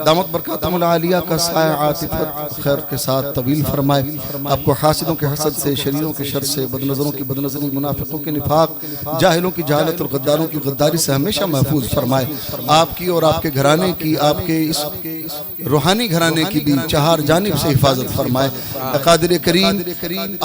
دامت برکاتہم العالیہ کا سایہ عاطفت خیر کے ساتھ طویل فرمائے. آپ کو حاسدوں کے حسد سے، شریروں کے شر سے، بد نظروں کی بد نظری، منافقوں کے نفاق، جاہلوں کی جہالت اور غداروں کی غداری سے ہمیشہ محفوظ فرمائے. آپ کی اور آپ کے گھرانے کی، آپ کے اس روحانی گھرانے کی بھی چہار جانب سے حفاظت فرمائے. قادر کریم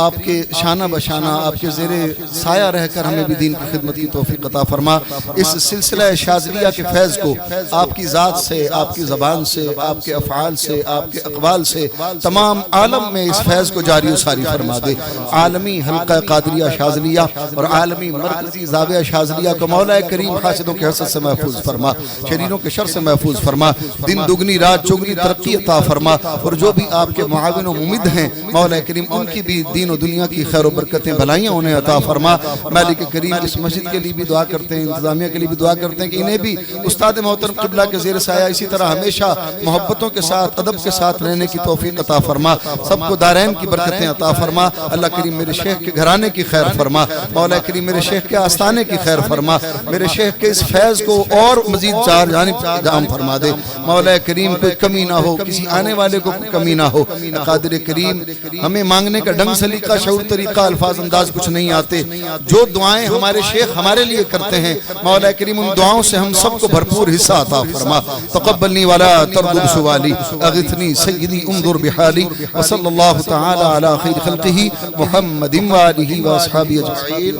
آپ کے شانہ بشانہ، آپ کے زیر سایہ رہ کر ہمیں بھی دین کی خدمت کی توفیق عطا فرما. اس سلسلہ شاذلیہ کے فیض کو آپ کی ذات سے، آپ کی زبان سے، آپ کے افعال سے، آپ کے اقوال سے تمام عالم میں اس فیض کو جاری و ساری فرما دے. عالمی حلقہ قادریہ شاذلیہ اور عالمی مرکزی زاویہ شاذلیہ کو مولا کریم حاسدوں کے حسد سے محفوظ فرما، شریروں کے شر سے محفوظ فرما، دن دگنی رات چگنی ترقی عطا فرما. اور جو بھی آپ کے معاون و ممد ہیں مولا کریم ان کی بھی دین و دنیا کی خیر و برکتیں بھلائیاں انہیں عطا فرما. مالک کریم اس مسجد کے لیے بھی دعا کرتے ہیں، انتظامیہ کے لیے بھی دعا کرتے ہیں کہ انہیں بھی استاد محترم قبلہ کے زیر سایہ اسی طرح ہمیشہ محبتوں کے ساتھ، ادب کے ساتھ رہنے کی توفیق عطا فرما. سب کو دارین کی برکتیں عطا فرما. اللہ کریم میرے شیخ کے گھرانے کی خیر فرما. مولا کریم میرے شیخ کے آستانے کی خیر فرما. میرے شیخ کے اس فیض کو اور مزید چار جانب جام فرما دے. مولا کریم کوئی کمی نہ ہو، کسی آنے والے کو کوئی کمی نہ ہو. قادر کریم ہمیں مانگنے کا ڈنگ سلیقہ، شعور، طریقہ، الفاظ انداز کچھ نہیں آتے. جو دعائیں ہمارے شیخ ہمارے لیے کرتے ہیں مولا کریم ان دعاؤں سے ہم سب کو بھرپور حصہ عطا فرما. تقبلنی ولا ترغب سوالی، اغثنی سیدی انظر بحالی. وصلی اللہ تعالی علی خیر خلقہ محمد وآلہ واصحابہ اجمعین.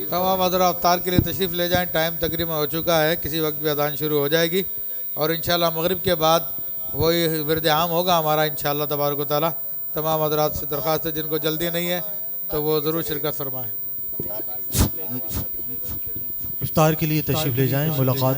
تمام حضرات افطار کے لیے تشریف لے جائیں. ٹائم تقریباً ہو چکا ہے، کسی وقت بھی اذان شروع ہو جائے گی، اور انشاءاللہ مغرب کے بعد وہی ورد عام ہوگا ہمارا انشاءاللہ تبارک و تعالی. تمام حضرات سے درخواست ہے جن کو جلدی نہیں ہے تو وہ ضرور شرکت فرمائیں. افطار کے لیے تشریف لے جائیں. ملاقات